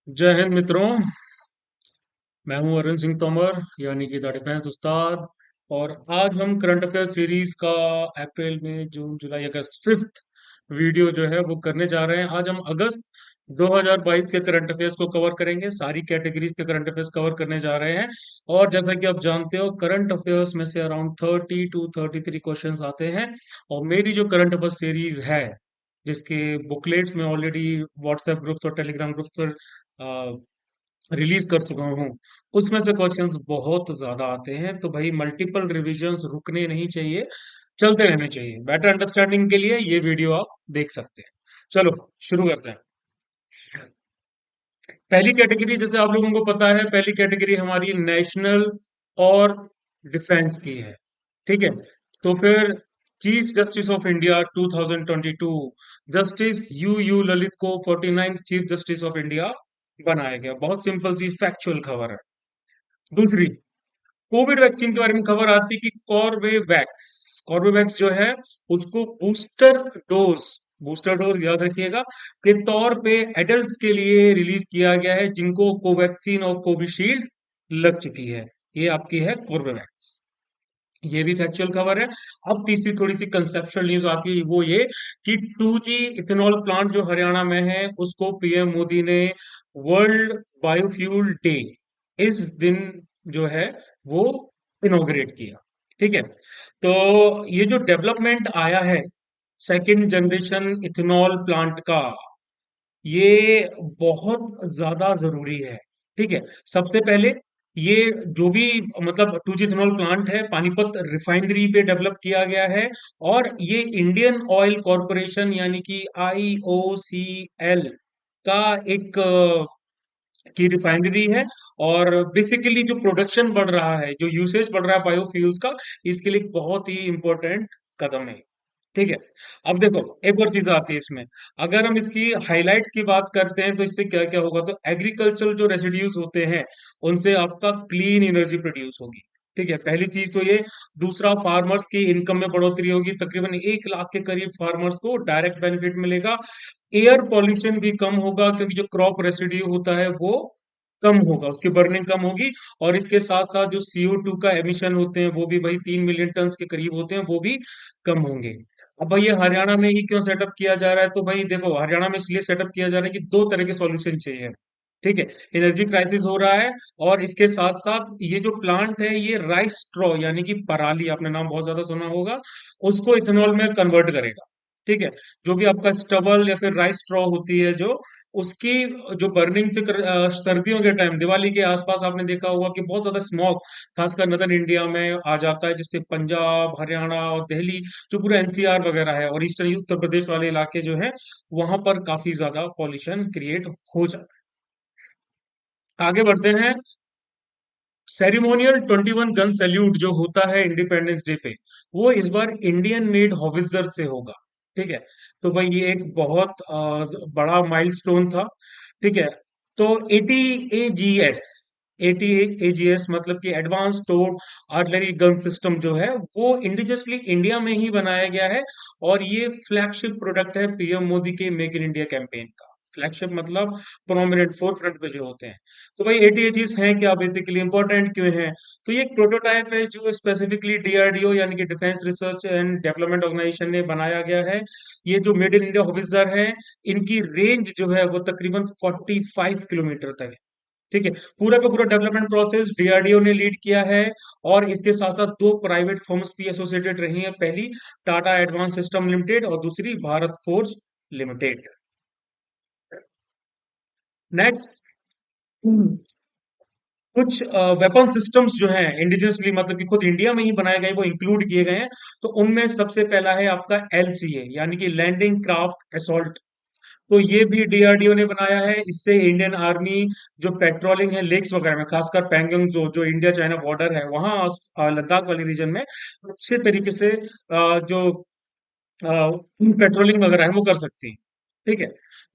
जय हिंद मित्रों। मैं हूं अरुण सिंह तोमर यानी कि द डिफेंस उस्ताद। और आज हम करंट अफेयर सीरीज का अप्रैल में जून जुलाई अगस्त फिफ्थ वीडियो जो है वो करने जा रहे हैं। आज हम अगस्त 2022 के करंट अफेयर्स को कवर करेंगे, सारी कैटेगरीज के करंट अफेयर्स कवर करने जा रहे हैं। और जैसा कि आप जानते हो, करंट अफेयर्स में से अराउंड 30 to 33 क्वेश्चंस आते हैं। और मेरी जो करंट अफेयर सीरीज है, जिसके बुकलेट्स में ऑलरेडी व्हाट्सएप ग्रुप्स और टेलीग्राम ग्रुप्स पर रिलीज कर चुका हूँ, उसमें से क्वेश्चंस बहुत ज्यादा आते हैं। तो भाई मल्टीपल रिविजन्स रुकने नहीं चाहिए, चलते रहने चाहिए। बेटर अंडरस्टैंडिंग के लिए ये वीडियो आप देख सकते हैं। चलो शुरू करते हैं। पहली कैटेगरी, जैसे आप लोगों को पता है, पहली कैटेगरी हमारी नेशनल और डिफेंस की है। ठीक है। तो फिर chief justice of India 2022 justice U Lalit को 49th chief justice of India बनाया गया। बहुत सिंपल सी फैक्चुअल खबर है। दूसरी, कोविड वैक्सीन के बारे में खबर आती कि कॉर्बेवैक्स कॉर्बेवैक्स जो है उसको डोज बूस्टर डोज याद रखिएगा, के तौर पे एडल्ट्स के लिए रिलीज किया गया है जिनको कोवैक्सीन और कोविशील्ड लग चुकी है। ये आपकी है कॉर्बेवैक्स। ये भी फैक्चुअल खबर है। अब तीसरी थोड़ी सी कंसेप्चुअल न्यूज आती है, वो ये कि 2G इथेनॉल प्लांट जो हरियाणा में है उसको पीएम मोदी ने वर्ल्ड बायोफ्यूल डे इस दिन जो है वो इनॉग्रेट किया। ठीक है। तो ये जो डेवलपमेंट आया है सेकेंड जनरेशन इथेनॉल प्लांट का, ये बहुत ज्यादा जरूरी है। ठीक है। सबसे पहले ये जो भी मतलब 2G इथेनॉल प्लांट है, पानीपत रिफाइनरी पे डेवलप किया गया है। और ये इंडियन ऑयल कॉरपोरेशन यानी कि IOCL का एक की रिफाइनरी है। और बेसिकली जो प्रोडक्शन बढ़ रहा है, जो यूसेज बढ़ रहा है बायोफ्यूल्स का, इसके लिए एक बहुत ही इंपॉर्टेंट कदम है। ठीक है। अब देखो, एक और चीज आती है इसमें। अगर हम इसकी हाइलाइट्स की बात करते हैं तो इससे क्या क्या होगा, तो एग्रीकल्चर जो रेसिड्यूज होते हैं उनसे आपका क्लीन एनर्जी प्रोड्यूस होगी। ठीक है, पहली चीज तो ये। दूसरा, फार्मर्स की इनकम में बढ़ोतरी होगी, तकरीबन 1 लाख के करीब फार्मर्स को डायरेक्ट बेनिफिट मिलेगा। एयर पॉल्यूशन भी कम होगा क्योंकि जो क्रॉप रेसिड्यू होता है वो कम होगा, उसकी बर्निंग कम होगी। और इसके साथ साथ जो CO2 का एमिशन होते हैं वो भी भाई 3 मिलियन टन के करीब होते हैं, वो भी कम होंगे। अब भाई ये हरियाणा में ही क्यों सेटअप किया जा रहा है, तो भाई देखो, हरियाणा में इसलिए सेटअप किया जा रहा है कि दो तरह के सॉल्यूशन चाहिए। ठीक है। एनर्जी क्राइसिस हो रहा है, और इसके साथ साथ ये जो प्लांट है ये राइस स्ट्रॉ यानी कि पराली, आपने नाम बहुत ज्यादा सुना होगा, उसको इथेनॉल में कन्वर्ट करेगा। ठीक है। जो भी आपका स्टबल या फिर राइस स्ट्रॉ होती है, जो उसकी जो बर्निंग से सर्दियों के टाइम दिवाली के आसपास आपने देखा होगा कि बहुत ज्यादा स्मॉग खासकर नदर्न इंडिया में आ जाता है, जिससे पंजाब, हरियाणा और दिल्ली, जो पूरा NCR वगैरह है, और ईस्टर्न उत्तर प्रदेश वाले इलाके जो है, वहां पर काफी ज्यादा पॉल्यूशन क्रिएट हो जाता है। आगे बढ़ते हैं। सेरिमोनियल 21 गन सैल्यूट जो होता है इंडिपेंडेंस डे पे, वो इस बार इंडियन मेड हॉवित्जर से होगा। ठीक है। तो भाई ये एक बहुत बड़ा माइलस्टोन था। ठीक है। तो ATAGS, ATAGS मतलब कि advanced towed artillery gun system जो है वो इंडिजियसली इंडिया में ही बनाया गया है। और ये फ्लैगशिप प्रोडक्ट है पीएम मोदी के मेक इन इंडिया कैंपेन का। फ्लैगशिप मतलब प्रोमिनेंट फोर फ्रंट पे जो होते हैं। तो भाई ATAGs हैं क्या, बेसिकली इंपॉर्टेंट क्यों हैं, तो ये एक प्रोटोटाइप है जो स्पेसिफिकली DRDO यानी कि defence research and development organisation ने बनाया गया है। ये जो मेड इन इंडिया ऑफिसर है, इनकी रेंज जो है वो तकरीबन 45 किलोमीटर तक है। ठीक है। पूरा का पूरा डेवलपमेंट प्रोसेस DRDO ने लीड किया है। और इसके साथ साथ दो प्राइवेट फर्म्स भी एसोसिएटेड रही हैं, पहली टाटा एडवांस सिस्टम लिमिटेड और दूसरी भारत फोर्ज लिमिटेड। नेक्स्ट, कुछ वेपन सिस्टम्स जो हैं इंडिजिनसली मतलब कि खुद इंडिया में ही बनाए गए, वो इंक्लूड किए गए हैं। तो उनमें सबसे पहला है आपका LCA यानी कि लैंडिंग क्राफ्ट असॉल्ट। तो ये भी DRDO ने बनाया है। इससे इंडियन आर्मी जो पेट्रोलिंग है लेक्स वगैरह में, खासकर पैंगोंग जो इंडिया चाइना बॉर्डर है वहां, लद्दाख वाले रीजन में अच्छे तरीके से जो पेट्रोलिंग वगैरह है वो कर सकती है। ठीक है।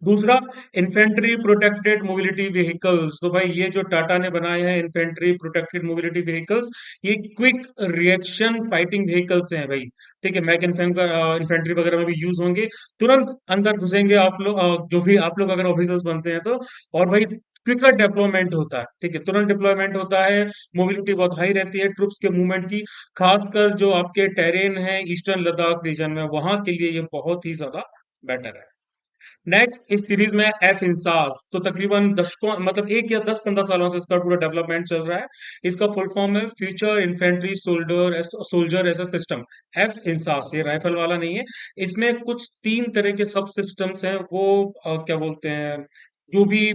दूसरा, इन्फेंट्री प्रोटेक्टेड मोबिलिटी व्हीकल्स। तो भाई ये जो टाटा ने बनाए हैं इन्फेंट्री प्रोटेक्टेड मोबिलिटी व्हीकल्स, ये क्विक रिएक्शन फाइटिंग व्हीकल्स हैं भाई। ठीक है। मैक इन्फेंट्री वगैरह में भी यूज होंगे। तुरंत अंदर घुसेंगे आप लोग, जो भी आप लोग अगर ऑफिसर्स बनते हैं तो। और भाई क्विकर डिप्लॉयमेंट होता है, ठीक है, तुरंत डिप्लॉयमेंट होता है, मोबिलिटी बहुत हाई रहती है ट्रुप्स के मूवमेंट की, खासकर जो आपके टेरेन है ईस्टर्न लद्दाख रीजन में, वहां के लिए ये बहुत ही ज्यादा बेटर है। नेक्स्ट इस सीरीज में एफ इंसास, तो तकरीबन दशकों मतलब 1 या 10-15 सालों से इसका पूरा डेवलपमेंट चल रहा है। इसका फुल फॉर्म है future infantry soldier as a system, F INSAS, ये राइफल वाला नहीं है। इसमें कुछ 3 तरह के सब सिस्टम्स हैं, वो क्या बोलते हैं, जो भी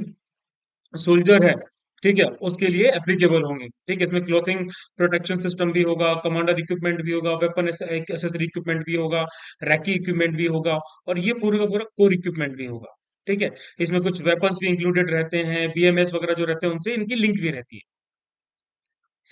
सोल्जर है, ठीक है, उसके लिए एप्लीकेबल होंगे, ठीक है। इसमें क्लोथिंग प्रोटेक्शन सिस्टम भी होगा, कमांडर इक्विपमेंट भी होगा, वेपन एसेसरी इक्विपमेंट भी होगा, रैकी इक्विपमेंट भी होगा, और ये पूरे का पूरा कोर इक्विपमेंट भी होगा, ठीक है। इसमें कुछ वेपन्स भी इंक्लूडेड रहते हैं, बीएमएस वगैरह जो रहते हैं उनसे इनकी लिंक भी रहती है।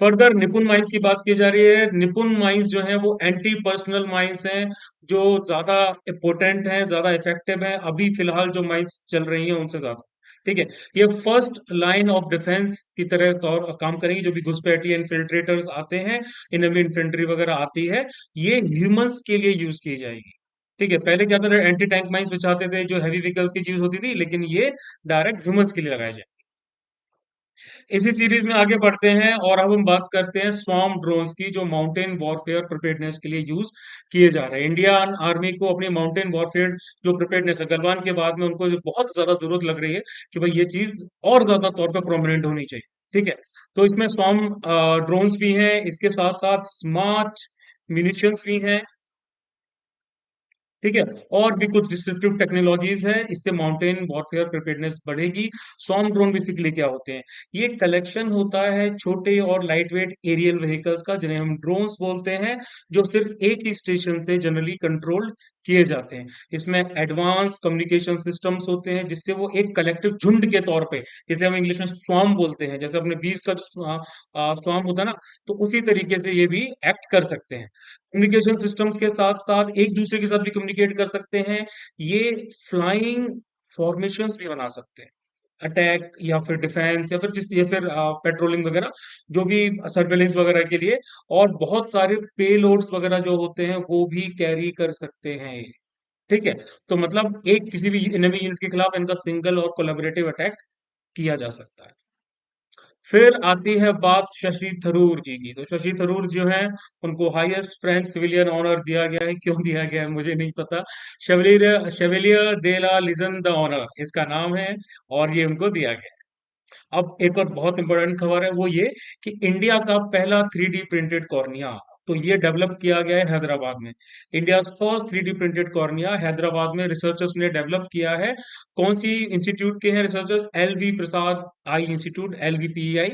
फर्दर निपुण माइंस की बात की जा रही है। निपुण माइंस जो है वो एंटी पर्सनल माइंस हैं, जो ज्यादा पोटेंट हैं, ज्यादा इफेक्टिव हैं अभी फिलहाल जो माइंस चल रही हैं उनसे ज्यादा, ठीक है। ये फर्स्ट लाइन ऑफ डिफेंस की तरह तौर काम करेंगी, जो भी घुसपैठिए इन्फिल्ट्रेटर्स आते हैं, इनमी इन्फेंट्री वगैरह आती है, ये ह्यूमंस के लिए यूज की जाएगी, ठीक है। पहले क्या था, एंटी टैंक माइंस बिछाते थे जो हैवी व्हीकल्स की यूज होती थी, लेकिन ये डायरेक्ट ह्यूमंस के लिए लगाए जाए। इसी सीरीज में आगे बढ़ते हैं और अब हम बात करते हैं स्वार्म ड्रोन्स की, जो माउंटेन वॉरफेयर प्रिपेयर्डनेस के लिए यूज किए जा रहे हैं। इंडियन आर्मी को अपनी माउंटेन वॉरफेयर जो प्रिपेयर्डनेस है, गलवान के बाद में उनको जो बहुत ज्यादा जरूरत लग रही है कि भाई ये चीज और ज्यादा तौर पर प्रोमिनेंट होनी चाहिए, ठीक है। तो इसमें स्वार्म ड्रोन्स भी हैं, इसके साथ साथ स्मार्ट म्यूनिशंस भी हैं, ठीक है, और भी कुछ डिस्ट्रप्टिव टेक्नोलॉजीज है, इससे माउंटेन वॉरफेयर प्रिपेयर्डनेस बढ़ेगी। स्वार्म ड्रोन बेसिकली क्या होते हैं, ये कलेक्शन होता है छोटे और लाइट वेट एरियल व्हीकल्स का, जिन्हें हम ड्रोन्स बोलते हैं, जो सिर्फ एक ही स्टेशन से जनरली कंट्रोल्ड किए जाते हैं। इसमें एडवांस कम्युनिकेशन सिस्टम्स होते हैं, जिससे वो एक कलेक्टिव झुंड के तौर पे, जिसे हम इंग्लिश में स्वार्म बोलते हैं, जैसे अपने बीज का स्वार्म होता है ना, तो उसी तरीके से ये भी एक्ट कर सकते हैं। कम्युनिकेशन सिस्टम्स के साथ साथ एक दूसरे के साथ भी कम्युनिकेट कर सकते हैं। ये फ्लाइंग फॉर्मेशंस भी बना सकते हैं, अटैक या फिर डिफेंस या फिर पेट्रोलिंग वगैरह, जो भी सर्वेलेंस वगैरह के लिए, और बहुत सारे पेलोड्स वगैरह जो होते हैं वो भी कैरी कर सकते हैं ये, ठीक है। तो मतलब एक किसी भी एनिमी यूनिट के खिलाफ इनका सिंगल और कोलैबोरेटिव अटैक किया जा सकता है। फिर आती है बात शशि थरूर जी की। तो शशि थरूर जो है, उनको हाईएस्ट फ्रेंच सिविलियन ऑनर दिया गया है, क्यों दिया गया है मुझे नहीं पता। शेवलियर शेवलियर दे ला लिजन द ऑनर इसका नाम है, और ये उनको दिया गया है। अब एक और बहुत इंपॉर्टेंट खबर है, वो ये कि इंडिया का पहला 3D प्रिंटेड कॉर्निया, तो ये डेवलप किया गया है हैदराबाद में। India first 3D printed cornea Hyderabad में रिसर्चर्स ने डेवलप किया है। कौन सी इंस्टीट्यूट के हैं रिसर्चर्स, एल वी प्रसाद आई इंस्टीट्यूट, LVPEI,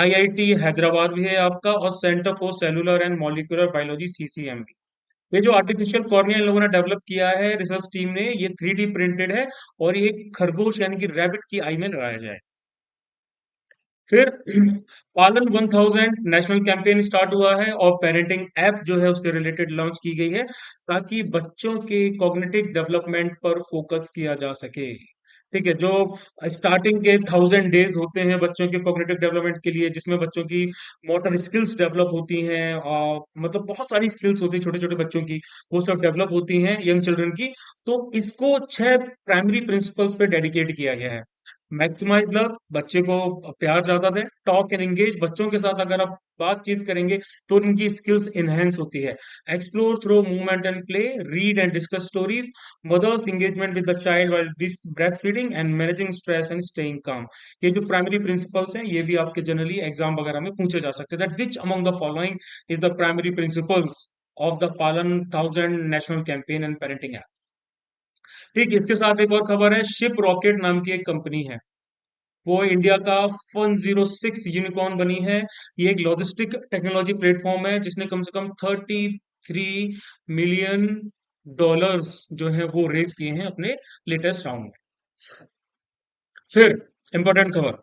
IIT हैदराबाद भी है आपका, और centre for cellular and molecular biology, CCMB। ये जो आर्टिफिशियल कॉर्निया इन लोगों ने डेवलप किया है रिसर्च टीम ने, ये 3D प्रिंटेड है, और ये खरगोश यानी कि रैबिट की आई में लगाया जाए। फिर पालन 1000 नेशनल कैंपेन स्टार्ट हुआ है, और पेरेंटिंग ऐप जो है उससे रिलेटेड लॉन्च की गई है, ताकि बच्चों के कॉग्निटिव डेवलपमेंट पर फोकस किया जा सके, ठीक है। जो स्टार्टिंग के 1000 डेज होते हैं बच्चों के कॉग्निटिव डेवलपमेंट के लिए, जिसमें बच्चों की मोटर स्किल्स डेवलप होती हैं, और मतलब बहुत सारी स्किल्स होती है छोटे छोटे बच्चों की, वो सब डेवलप होती हैं यंग चिल्ड्रन की। तो इसको 6 प्राइमरी प्रिंसिपल्स पे डेडिकेट किया गया है। मैक्सिमाइज लव, बच्चे को प्यार ज्यादा दें। टॉक एंड एंगेज, बच्चों के साथ अगर आप बातचीत करेंगे तो उनकी स्किल्स इनहेंस होती है। Explore through movement and play, read and discuss stories, mother's engagement with the child while breast feeding and managing stress and staying calm. ये जो प्राइमरी प्रिंसिपल्स हैं, ये भी आपके जनरली एग्जाम वगैरह में पूछे जा सकते हैं, that which among the following is the primary principles of the पालन 1000 national campaign and parenting app. ठीक, इसके साथ एक और खबर है, शिप रॉकेट नाम की एक कंपनी है, वो इंडिया का 106 यूनिकॉर्न बनी है। ये एक लॉजिस्टिक टेक्नोलॉजी प्लेटफॉर्म है, जिसने कम से कम 33 मिलियन डॉलर्स जो है वो रेज किए हैं अपने लेटेस्ट राउंड में। फिर इंपॉर्टेंट खबर,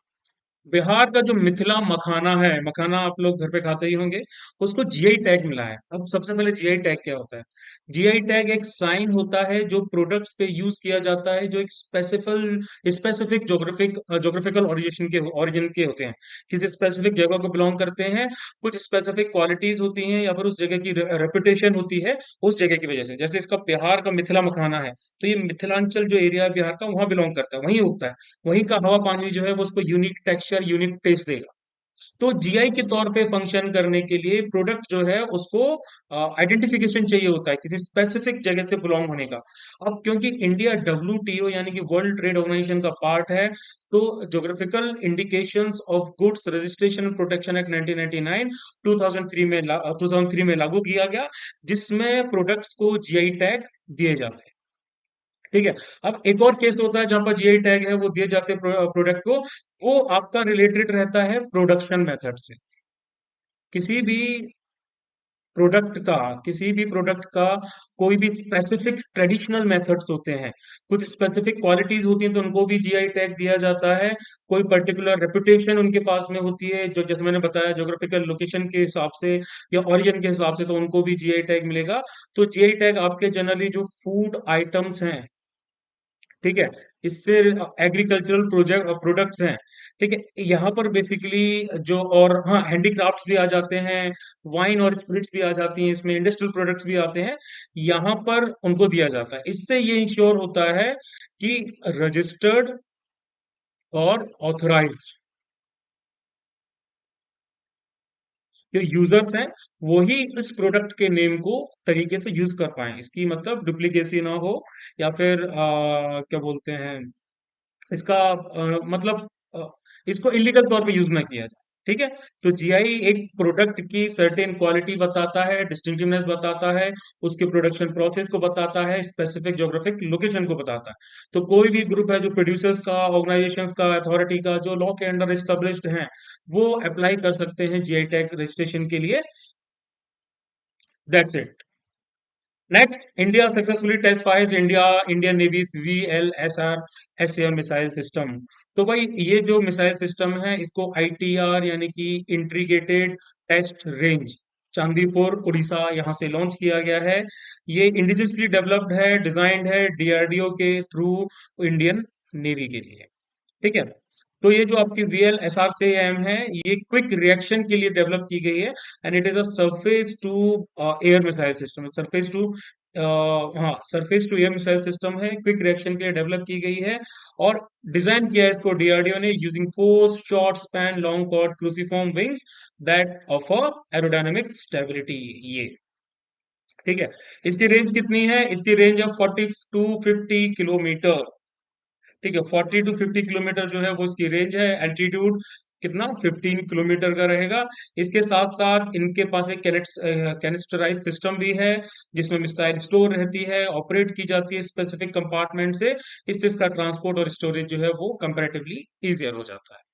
बिहार का जो मिथिला मखाना है, मखाना आप लोग घर पे खाते ही होंगे, उसको जीआई टैग मिला है। अब सबसे पहले जीआई टैग क्या होता है? जीआई टैग एक साइन होता है जो प्रोडक्ट्स पे यूज किया जाता है, जो एक स्पेसिफिक जोग्राफिकल ओरिजिन के होते हैं, किसी स्पेसिफिक जगह को बिलोंग करते हैं, कुछ स्पेसिफिक क्वालिटीज होती हैं या फिर उस जगह की रेपुटेशन होती है उस जगह की वजह से। जैसे इसका बिहार का मिथिला मखाना है, तो ये मिथिलांचल जो एरिया है बिहार का, वहां बिलोंग करता है, वहीं उगता है, वहीं का हवा पानी जो है वो उसको यूनिक टेक्सचर यूनिक टेस्ट देगा। तो जीआई के तौर पे फंक्शन करने के लिए प्रोडक्ट जो है उसको आइडेंटिफिकेशन चाहिए होता है किसी स्पेसिफिक जगह से बिलोंग होने का। अब क्योंकि इंडिया डब्ल्यूटीओ यानी कि वर्ल्ड ट्रेड ऑर्गेनाइजेशन का पार्ट है, तो geographical indications of goods registration and protection act 1999 2003 में लागू किया गया, जिसमें प्रोडक्ट्स को जीआई टैग दिए जाते हैं। ठीक है। अब एक और केस होता है जहां पर जीआई टैग है वो दिए जाते हैं प्रोडक्ट को, वो आपका रिलेटेड रहता है प्रोडक्शन मेथड से। किसी भी किसी भी प्रोडक्ट का कोई भी स्पेसिफिक ट्रेडिशनल मेथड्स होते हैं, कुछ स्पेसिफिक क्वालिटीज होती हैं तो उनको भी जीआई टैग दिया जाता है। कोई पर्टिकुलर रेपुटेशन उनके पास में होती है, जो जैसे मैंने बताया ज्योग्राफिकल लोकेशन के हिसाब से या ओरिजिन के हिसाब से, तो उनको भी जीआई टैग मिलेगा। तो जीआई टैग आपके जनरली जो फूड आइटम्स हैं, ठीक है, इससे एग्रीकल्चरल प्रोजेक्ट प्रोडक्ट्स हैं, ठीक है, यहाँ पर बेसिकली जो, और हाँ, हैंडीक्राफ्ट्स भी आ जाते हैं, वाइन और स्पिरिट्स भी आ जाती हैं, इसमें इंडस्ट्रियल प्रोडक्ट्स भी आते हैं, यहाँ पर उनको दिया जाता है। इससे ये इंश्योर होता है कि रजिस्टर्ड और ऑथराइज्ड जो यूजर्स हैं वही इस प्रोडक्ट के नेम को तरीके से यूज कर पाए, इसकी मतलब डुप्लीकेसी ना हो, या फिर क्या बोलते हैं इसका मतलब इसको इलीगल तौर पे यूज ना किया जाए। ठीक है। तो जीआई एक प्रोडक्ट की सर्टेन क्वालिटी बताता है, डिस्टिंक्टिवनेस बताता है, उसके प्रोडक्शन प्रोसेस को बताता है, स्पेसिफिक ज्योग्राफिक लोकेशन को बताता है। तो कोई भी ग्रुप है जो प्रोड्यूसर्स का, ऑर्गेनाइजेशंस का, अथॉरिटी का, जो लॉ के अंडर एस्टेब्लिश्ड हैं, वो अप्लाई कर सकते हैं जीआई टैग रजिस्ट्रेशन के लिए। That's it. Next, India successfully test fires Indian navy's VLSR SAM missile system. तो भाई ये जो मिसाइल सिस्टम है इसको ITR यानी कि integrated test range, Chandipur Orissa, यहाँ से लॉन्च किया गया है। ये इंडिजिनसली डेवलप्ड है, डिजाइंड है DRDO के थ्रू, इंडियन नेवी के लिए। ठीक है। तो ये जो आपकी VLSR है, ये क्विक रिएक्शन के लिए डेवलप की गई है, and it is a surface to air missile system, surface to air missile system है, क्विक रिएक्शन के लिए डेवलप की गई है। और डिजाइन किया है इसको DRDO ने using 4 short span long chord cruciform wings that offer aerodynamic stability. ये ठीक है। इसकी रेंज कितनी है? इसकी रेंज है 40 to 50 किलोमीटर। ठीक है, 40 to 50 किलोमीटर जो है वो इसकी रेंज है। एल्टीट्यूड कितना? 15 किलोमीटर का रहेगा। इसके साथ साथ इनके पास एक कैनिस्टराइज सिस्टम भी है, जिसमें मिसाइल स्टोर रहती है, ऑपरेट की जाती है स्पेसिफिक कंपार्टमेंट से। इससे इसका ट्रांसपोर्ट और स्टोरेज जो है वो कंपैरेटिवली इजियर हो जाता है।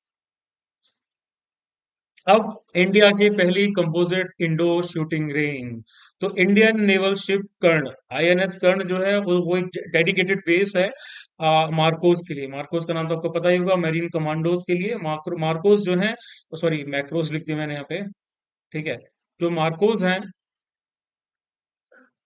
अब इंडिया की पहली कंपोजिट इंडोर शूटिंग रेंज, तो इंडियन नेवल शिप कर्ण, INS कर्ण जो है वो एक डेडिकेटेड बेस है मार्कोस के लिए। मार्कोस का नाम तो आपको पता ही होगा, मेरीन कमांडोज के लिए। मार्कोस जो है, सॉरी मैक्रोस लिख दिया मैंने यहाँ पे। ठीक है। जो मार्कोस हैं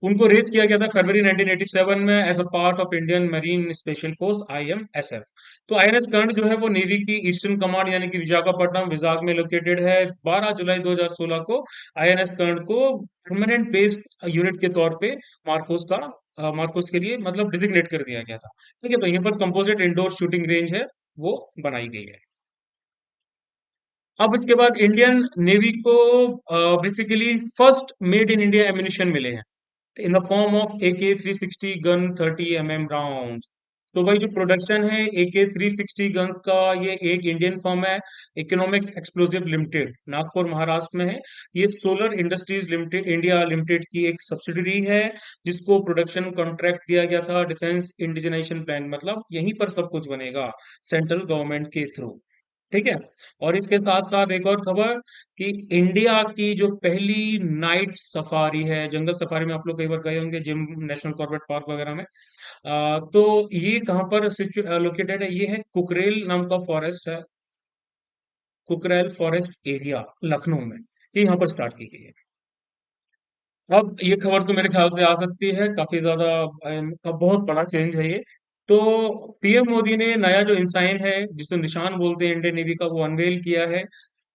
उनको रेस किया गया था फरवरी 1987 में as a part of Indian marine special force IMSF। तो INS कर्ण जो है वो नेवी की ईस्टर्न कमांड यानी कि विशाखापट्टनम विजाग में लोकेटेड है। 12 जुलाई 2016 को INS कर्ण को परमानेंट बेस यूनिट के तौर पे मार्कोस के लिए मतलब डिजिग्नेट कर दिया गया था। ठीक है। तो यहाँ पर कंपोजिट इंडोर शूटिंग रेंज है वो बनाई गई है। अब इसके बाद इंडियन नेवी को basically first made in India ammunition मिले हैं in the form of AK-360 gun 30 mm round. तो भाई जो प्रोडक्शन है AK-360 गन्स का, ये एक इंडियन फर्म है, economic explosive limited, Nagpur Maharashtra में है। ये solar industries limited India limited की एक सब्सिडरी है, जिसको प्रोडक्शन कॉन्ट्रैक्ट दिया गया था डिफेंस इंडिजिनाइजेशन प्लान, मतलब यहीं पर सब कुछ बनेगा सेंट्रल गवर्नमेंट के थ्रू। ठीक है। और इसके साथ साथ एक और खबर कि इंडिया की जो पहली नाइट सफारी है, जंगल सफारी में आप लोग कई बार गए होंगे, जिम नेशनल कॉर्बेट पार्क वगैरह में। तो ये कहाँ पर लोकेटेड है? ये है कुकरेल नाम का फॉरेस्ट है। कुकरेल फॉरेस्ट एरिया लखनऊ में, ये यहाँ पर स्टार्ट की गई है। अब ये खबर तो मेरे ख्याल से आ सकती है, काफी ज्यादा अब बहुत बड़ा चेंज है ये। तो पीएम मोदी ने नया जो इंसाइन है, जिसे निशान बोलते हैं इंडियन नेवी का, वो अनवेल किया है।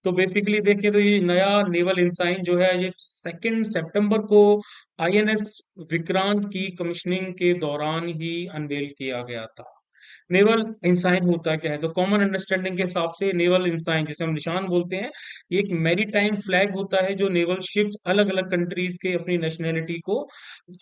तो बेसिकली देखिए तो ये नया नेवल इंसाइन जो है, ये 2 सितंबर को आईएनएस विक्रांत की कमीशनिंग के दौरान ही अनवेल किया गया था। नेवल इंसाइन होता क्या है, तो कॉमन अंडरस्टैंडिंग के हिसाब से नेवल इंसाइन, जिसे हम निशान बोलते हैं, ये एक मैरीटाइम फ्लैग होता है जो नेवल शिप्स अलग अलग कंट्रीज के अपनी नेशनैलिटी को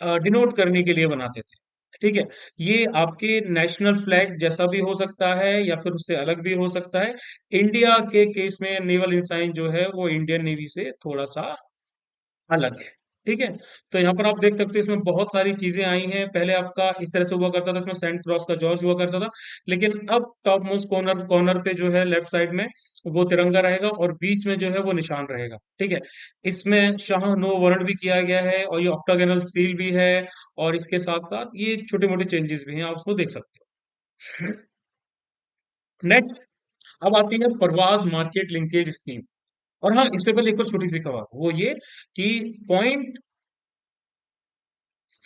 डिनोट करने के लिए बनाते थे। ठीक है, ये आपके नेशनल फ्लैग जैसा भी हो सकता है या फिर उससे अलग भी हो सकता है। इंडिया के केस में नेवल इंसाइन जो है वो इंडियन नेवी से थोड़ा सा अलग है। ठीक है, तो यहाँ पर आप देख सकते हो इसमें बहुत सारी चीजें आई हैं। पहले आपका इस तरह से हुआ करता था, इसमें सेंट क्रॉस का जॉर्ज हुआ करता था, लेकिन अब टॉप मोस्ट कॉर्नर कॉर्नर पे जो है लेफ्ट साइड में वो तिरंगा रहेगा और बीच में जो है वो निशान रहेगा। ठीक है, इसमें शाह नो वर्ण भी किया गया है और ये ऑक्टागोनल सील भी है, और इसके साथ साथ ये छोटे मोटे चेंजेस भी हैं, आप उसको देख सकते हो। नेक्स्ट, अब आती है परवाज मार्केट लिंकेज स्कीम। और हाँ, इससे पहले एक और छोटी सी खबर, वो ये कि पॉइंट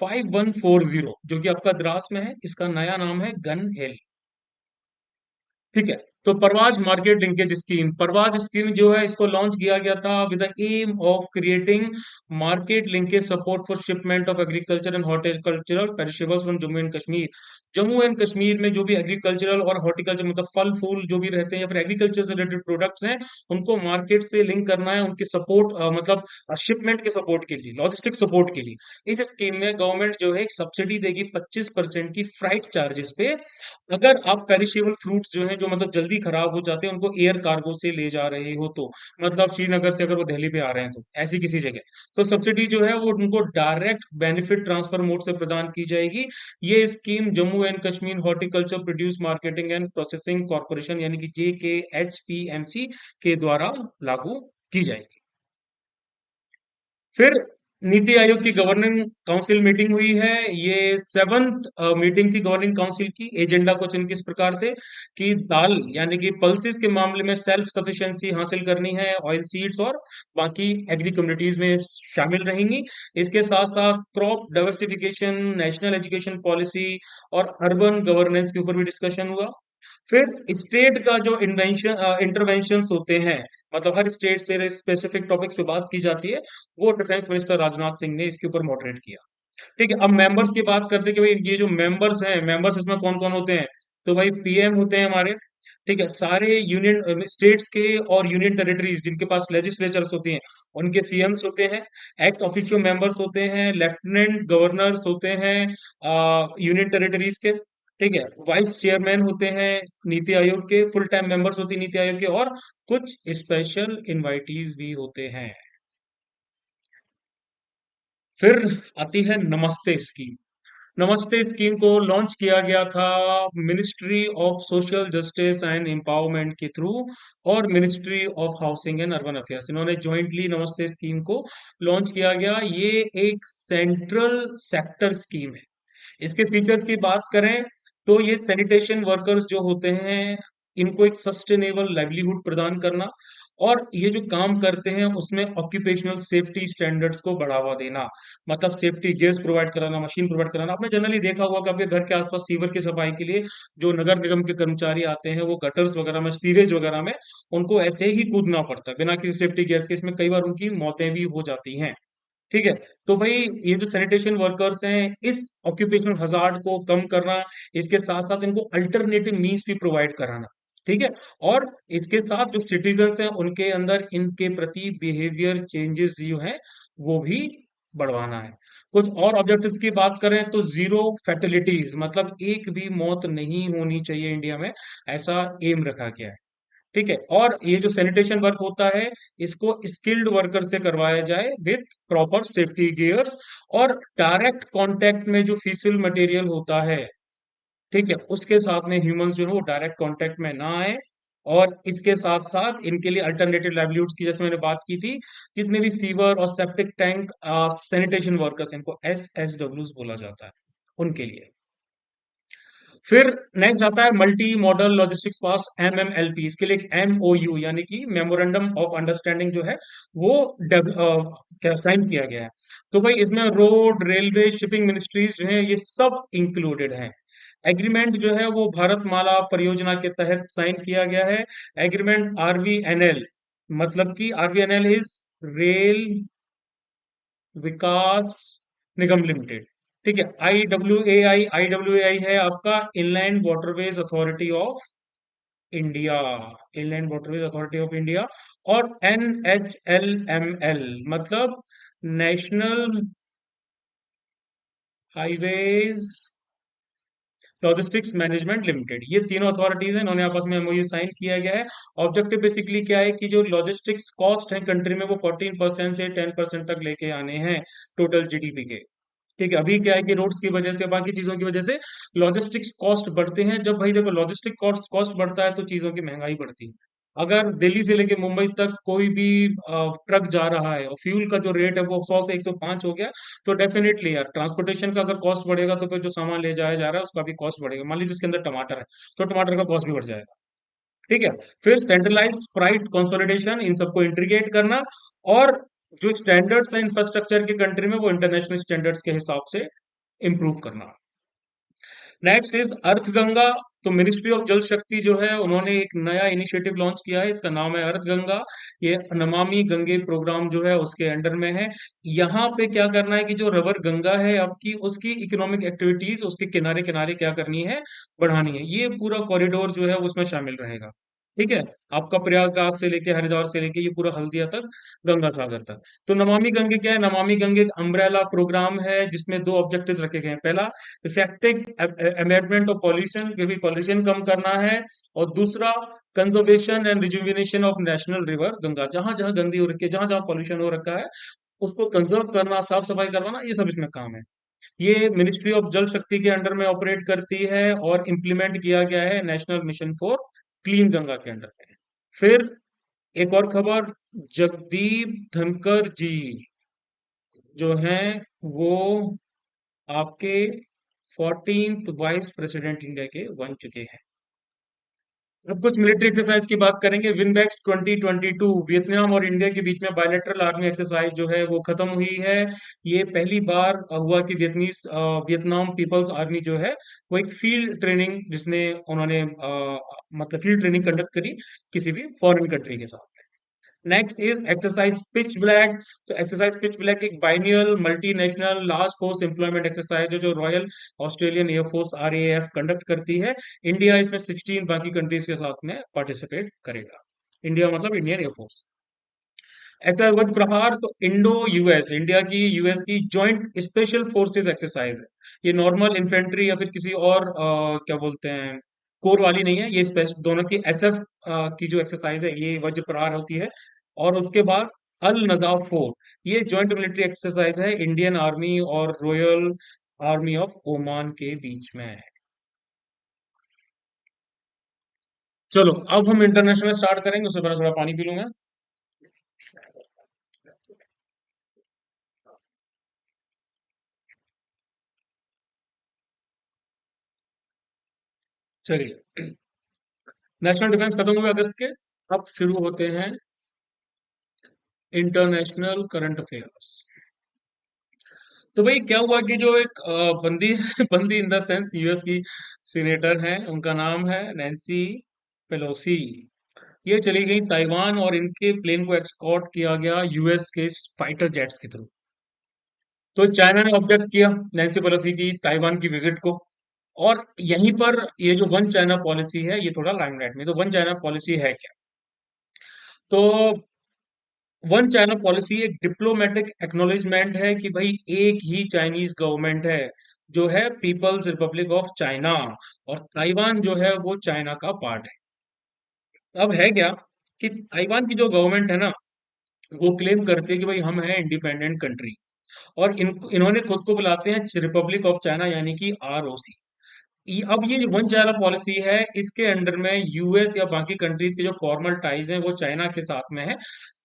5140 जो कि आपका द्रास में है, इसका नया नाम है गन हिल। ठीक है, तो Parwaz market linkage scheme, Parwaz scheme जो है इसको लॉन्च किया गया था with the aim of creating market linkage support for shipment of agriculture and horticultural perishables from Jammu and Kashmir. Jammu and Kashmir में जो भी एग्रीकल्चरल और हॉर्टिकल्चर मतलब फल फूल जो भी रहते हैं या फिर एग्रीकल्चर से रिलेटेड प्रोडक्ट्स हैं, उनको मार्केट से लिंक करना है, उनके सपोर्ट मतलब शिपमेंट के सपोर्ट के लिए, लॉजिस्टिक सपोर्ट के लिए इस स्कीम में गवर्नमेंट जो है एक सब्सिडी देगी 25% की फ्राइट चार्जेस पे। अगर आप पेरिशेबल फ्रूट्स जो हैं, जो मतलब जल्दी खराब हो जाते हैं, उनको एयर कार्गो से ले जा रहे हो, तो मतलब श्रीनगर से अगर वो दिल्ली पे आ रहे हैं तो ऐसी किसी जगह, तो सब्सिडी जो है वो उनको डायरेक्ट बेनिफिट ट्रांसफर मोड से प्रदान की जाएगी। ये scheme Jammu and Kashmir horticulture produce marketing and processing corporation यानी कि JKHPMC के द्वारा लागू की जाएगी। फिर नीति आयोग की गवर्निंग काउंसिल मीटिंग हुई है। ये 7th मीटिंग थी गवर्निंग काउंसिल की। एजेंडा कुछ इनके इस प्रकार थे कि दाल यानी कि पल्सेस के मामले में सेल्फ सफिशिएंसी हासिल करनी है, ऑयल सीड्स और बाकी एग्री कम्युनिटीज में शामिल रहेंगी। इसके साथ साथ crop diversification, national education policy और अर्बन गवर्नेंस के ऊपर भी डिस्कशन हुआ। फिर स्टेट का जो इन्वेंशन इंटरवेंशंस होते हैं, मतलब हर स्टेट से स्पेसिफिक टॉपिक्स पे बात की जाती है, वो डिफेंस मिनिस्टर राजनाथ सिंह ने इसके ऊपर मॉडरेट किया। ठीक है, अब मेंबर्स की बात करते हैं कि भाई ये जो मेंबर्स हैं, मेंबर्स इसमें कौन कौन होते हैं, तो भाई पीएम होते हैं हमारे। ठीक है, सारे यूनियन स्टेट्स के और यूनियन टेरिटरीज जिनके पास लेजिस्लेचर्स होती हैं, उनके सीएम्स होते हैं। एक्स ऑफिशियो मेंबर्स होते हैं, लेफ्टिनेंट गवर्नर्स होते हैं यूनियन टेरिटरीज के। ठीक है, वाइस चेयरमैन होते हैं नीति आयोग के, फुल टाइम मेंबर्स होती है नीति आयोग के, और कुछ स्पेशल इनवाइटीज भी होते हैं। फिर आती है नमस्ते स्कीम। नमस्ते स्कीम को लॉन्च किया गया था ministry of social justice and empowerment के थ्रू और ministry of housing and urban affairs, इन्होंने जॉइंटली नमस्ते स्कीम को लॉन्च किया गया। ये एक सेंट्रल सेक्टर स्कीम है। इसके फीचर्स की बात करें तो ये सैनिटेशन वर्कर्स जो होते हैं, इनको एक सस्टेनेबल लाइवलीहुड प्रदान करना, और ये जो काम करते हैं उसमें ऑक्यूपेशनल सेफ्टी स्टैंडर्ड्स को बढ़ावा देना, मतलब सेफ्टी गियर्स प्रोवाइड कराना, मशीन प्रोवाइड कराना। आपने जनरली देखा होगा कि आपके घर के आसपास सीवर की सफाई के लिए जो नगर निगम के कर्मचारी आते हैं, वो गटर्स वगैरह में, सीवेज वगैरह में उनको ऐसे ही कूदना पड़ता है बिना किसी सेफ्टी गियर्स के। इसमें कई बार उनकी मौतें भी हो जाती हैं। ठीक है, तो भाई ये जो सैनिटेशन वर्कर्स हैं, इस ऑक्यूपेशनल हजार्ड को कम करना, इसके साथ साथ इनको अल्टरनेटिव मीन्स भी प्रोवाइड कराना। ठीक है, और इसके साथ जो सिटीजन्स हैं उनके अंदर इनके प्रति बिहेवियर चेंजेस जो हैं वो भी बढ़वाना है। कुछ और ऑब्जेक्टिव्स की बात करें तो जीरो फैटिलिटीज, मतलब एक भी मौत नहीं होनी चाहिए इंडिया में, ऐसा एम रखा गया है। ठीक है, और ये जो सैनिटेशन वर्क होता है, इसको स्किल्ड वर्कर से करवाया जाए विथ प्रॉपर सेफ्टी गियर्स, और डायरेक्ट कांटेक्ट में जो फिसिल मटेरियल होता है, ठीक है, उसके साथ में ह्यूमंस जो है वो डायरेक्ट कांटेक्ट में ना आए। और इसके साथ साथ इनके लिए अल्टरनेटिव लाइवलीहुड्स की, जैसे मैंने बात की थी, जितने भी सीवर और सेप्टिक टैंक सैनिटेशन वर्कर्स, इनको SSWs बोला जाता है, उनके लिए। फिर नेक्स्ट आता है मल्टी मॉडल लॉजिस्टिक्स पास MMLP, इसके लिए एक MOU यानी कि मेमोरेंडम ऑफ अंडरस्टैंडिंग जो है वो क्या साइन किया गया है। तो भाई इसमें रोड, रेलवे, शिपिंग मिनिस्ट्रीज जो है ये सब इंक्लूडेड हैं। एग्रीमेंट जो है वो भारतमाला परियोजना के तहत साइन किया गया है। एग्रीमेंट RVNL, मतलब कि RVNL is rail Vikas Nigam limited. ठीक है। आई डब्ल्यू ए आई है आपका inland waterways authority of India, inland waterways authority of India. और NHLML मतलब national highways logistics management limited. ये तीनों अथॉरिटीज हैं, इन्होंने आपस में MOU साइन किया गया है। ऑब्जेक्टिव बेसिकली क्या है कि जो लॉजिस्टिक्स कॉस्ट है कंट्री में वो 14% से 10% तक लेके आने हैं टोटल GDP के। ठीक है। अभी क्या है कि रोड्स की वजह से, बाकी चीजों की वजह से लॉजिस्टिक्स कॉस्ट बढ़ते हैं। जब भाई देखो लॉजिस्टिक कॉस्ट कॉस्ट बढ़ता है तो चीजों की महंगाई बढ़ती है। अगर दिल्ली से लेके मुंबई तक कोई भी ट्रक जा रहा है और फ्यूल का जो रेट है वो 100 से 105 हो गया, तो डेफिनेटली यार ट्रांसपोर्टेशन का अगर कॉस्ट बढ़ेगा तो फिर जो सामान ले जाया जा रहा है उसका भी कॉस्ट बढ़ेगा। मान लीजिए उसके अंदर टमाटर है तो टमाटर का कॉस्ट भी बढ़ जाएगा। ठीक है। फिर सेंट्रलाइज फ्राइट कंसोलिडेशन, इन सबको इंटीग्रेट करना, और जो स्टैंडर्ड्स है इंफ्रास्ट्रक्चर की कंट्री में वो इंटरनेशनल स्टैंडर्ड्स के हिसाब से इंप्रूव करना। Next is earth Ganga. तो मिनिस्ट्री ऑफ जल शक्ति जो है उन्होंने एक नया इनिशिएटिव लॉन्च किया है, इसका नाम है अर्थ गंगा। ये नमामि गंगे प्रोग्राम जो है उसके अंडर में है। यहाँ पे क्या करना है कि जो रिवर गंगा है आपकी, उसकी इकोनॉमिक एक्टिविटीज उसके किनारे किनारे क्या करनी है, बढ़ानी है। ये पूरा कॉरिडोर जो है वो उसमें शामिल रहेगा। ठीक है। आपका प्रयागराज से लेके हरिद्वार से लेके ये पूरा हल्दिया तक, गंगा सागर तक। तो नमामि गंगे क्या है, नमामि गंगे एक अम्ब्रेला प्रोग्राम है जिसमें दो ऑब्जेक्टिव रखे गए हैं। पहला, इफेक्टिव अमेंडमेंट ऑफ पॉल्यूशन, क्योंकि पॉल्यूशन कम करना है। और दूसरा, conservation and rejuvenation of national river Ganga. जहां जहां गंदी हो रखी है, जहां जहां पॉल्यूशन हो रखा है उसको कंजर्व करना, साफ सफाई करवाना, ये सब इसमें काम है। ये मिनिस्ट्री ऑफ जल शक्ति के अंडर में ऑपरेट करती है और इम्प्लीमेंट किया गया है national mission for clean Ganga के अंडर में। फिर एक और खबर, जगदीप धनकर जी जो हैं वो आपके 14th वाइस प्रेसिडेंट इंडिया के बन चुके हैं। अब कुछ मिलिट्री एक्सरसाइज की बात करेंगे। विनबैक्स 2022 वियतनाम और इंडिया के बीच में बायलैटरल आर्मी एक्सरसाइज जो है वो खत्म हुई है। ये पहली बार हुआ कि वियतनाम पीपल्स आर्मी जो है वो एक फील्ड ट्रेनिंग, जिसने उन्होंने मतलब फील्ड ट्रेनिंग कंडक्ट करी किसी भी फॉरेन कंट्री के साथ। Next is exercise pitch black. तो एक्सरसाइज पिच ब्लैक एक biennial multinational large force employment exercise है जो royal Australian air force RAF conduct करती है। इंडिया इसमें 16 बाकी कंट्रीज के साथ में पार्टिसिपेट करेगा। इंडिया मतलब इंडियन एयरफोर्स। एक्सरसाइज वज्र प्रहार, तो इंडो यूएस, इंडिया की यूएस की जॉइंट स्पेशल फोर्सेस एक्सरसाइज है। ये नॉर्मल इन्फेंट्री या फिर किसी और क्या बोलते हैं, कोर वाली नहीं है। ये दोनों की SF की जो एक्सरसाइज है ये वज्र प्रहार होती है। और उसके बाद अल नजाफ 4, ये जॉइंट मिलिट्री एक्सरसाइज है इंडियन आर्मी और रॉयल आर्मी ऑफ ओमान के बीच में। चलो अब हम इंटरनेशनल स्टार्ट करेंगे, उससे पहले थोड़ा पानी पी लूंगा। चलिए, नेशनल डिफेंस खत्म हुए अगस्त के, अब शुरू होते हैं इंटरनेशनल करंट अफेयर्स। तो भाई क्या हुआ कि जो एक बंदी बंदी इन द सेंस US की सीनेटर हैं, उनका नाम है नैन्सी पेलोसी। ये चली गई ताइवान और इनके प्लेन को एक्सकॉर्ट किया गया US के फाइटर जेट्स के थ्रू। तो चाइना ने ऑब्जेक्ट किया नैन्सी पेलोसी की ताइवान की विजिट को। और यहीं पर ये जो वन चाइना पॉलिसी है ये थोड़ा लाइमलाइट में। तो वन चाइना पॉलिसी है क्या? तो वन चाइना पॉलिसी एक डिप्लोमेटिक एक्नॉलेजमेंट है कि भाई एक ही चाइनीज गवर्नमेंट है जो है पीपल्स रिपब्लिक ऑफ चाइना, और ताइवान जो है वो चाइना का पार्ट है। अब है क्या कि ताइवान की जो गवर्नमेंट है ना, वो क्लेम करती है कि भाई हम हैं इंडिपेंडेंट कंट्री। और इन्होंने खुद को बुलाते हैं रिपब्लिक ऑफ चाइना यानी कि ROC। अब ये जो वन चाइना पॉलिसी है इसके अंडर में US या बाकी कंट्रीज के जो फॉर्मल टाइज हैं वो चाइना के साथ में है,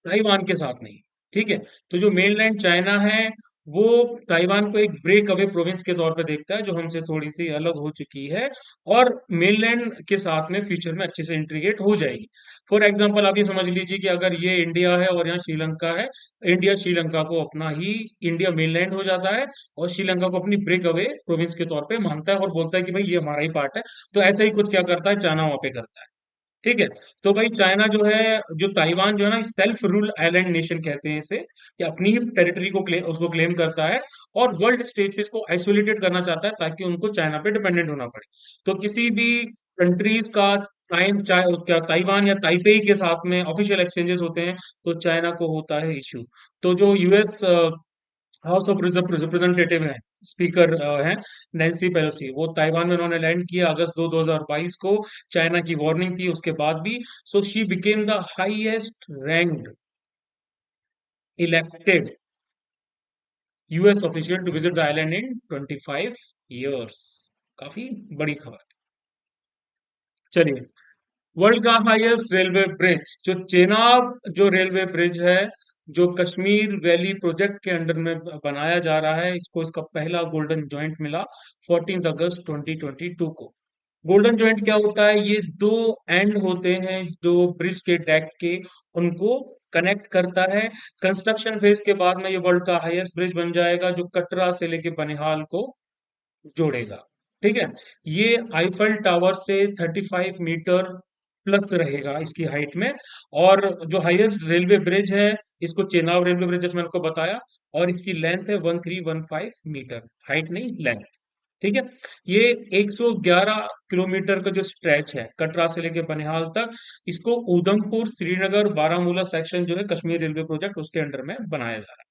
ताइवान के साथ नहीं। ठीक है। तो जो मेनलैंड चाइना है वो ताइवान को एक ब्रेक अवे प्रोविंस के तौर पे देखता है जो हमसे थोड़ी सी अलग हो चुकी है और मेनलैंड के साथ में फ्यूचर में अच्छे से इंटीग्रेट हो जाएगी। फॉर एग्जांपल आप ये समझ लीजिए कि अगर ये इंडिया है और यहाँ श्रीलंका है, इंडिया श्रीलंका को अपना ही इंडिया मेनलैंड हो जाता है और श्रीलंका को अपनी ब्रेक अवे प्रोविंस के तौर पे मानता है और बोलता है कि भाई ये हमारा ही पार्ट है। तो ऐसा ही कुछ क्या करता है चाइना वहां पे करता है। ठीक है। तो भाई चाइना जो है, जो ताइवान जो है ना, सेल्फ रूल आइलैंड नेशन कहते हैं इसे, कि अपनी ही टेरिटरी को उसको क्लेम करता है और वर्ल्ड स्टेज पे इसको आइसोलेटेड करना चाहता है ताकि उनको चाइना पे डिपेंडेंट होना पड़े। तो किसी भी कंट्रीज का क्या ताइवान या ताइपेई के साथ में ऑफिशियल एक्सचेंजेस होते हैं तो चाइना को होता है इश्यू। तो जो यूएस हाउस ऑफ रिप्रेजेंटेटिव है, स्पीकर हैं नैन्सी पेलोसी, वो ताइवान में उन्होंने लैंड किया अगस्त 2022 को। चाइना की वार्निंग थी उसके बाद भी। So she became the highest ranked elected US official to visit the island in 25 years. काफी बड़ी खबर। चलिए, वर्ल्ड का हाईएस्ट रेलवे ब्रिज जो चेनाब, जो रेलवे ब्रिज है, जो कश्मीर वैली प्रोजेक्ट के अंडर में बनाया जा रहा है, इसको इसका पहला गोल्डन जॉइंट मिला 14 अगस्त 2022 को। गोल्डन जॉइंट क्या होता है? ये दो एंड होते हैं जो ब्रिज के डेक के, उनको कनेक्ट करता है। कंस्ट्रक्शन फेज के बाद में ये वर्ल्ड का हाईएस्ट ब्रिज बन जाएगा जो कटरा से लेके बनिहाल को जोड़ेगा। ठीक है। ये आईफल टावर से 35 मीटर प्लस रहेगा इसकी हाइट में। और जो हाईएस्ट रेलवे ब्रिज है, इसको चेनाब रेलवे ब्रिज जैसे मैंने आपको बताया, और इसकी लेंथ है 1315 मीटर, हाइट नहीं लेंथ। ठीक है। ये 111 किलोमीटर का जो स्ट्रेच है कटरा से लेके बनिहाल तक, इसको उधमपुर श्रीनगर बारामूला सेक्शन जो है कश्मीर रेलवे प्रोजेक्ट उसके अंडर में बनाया जा रहा है।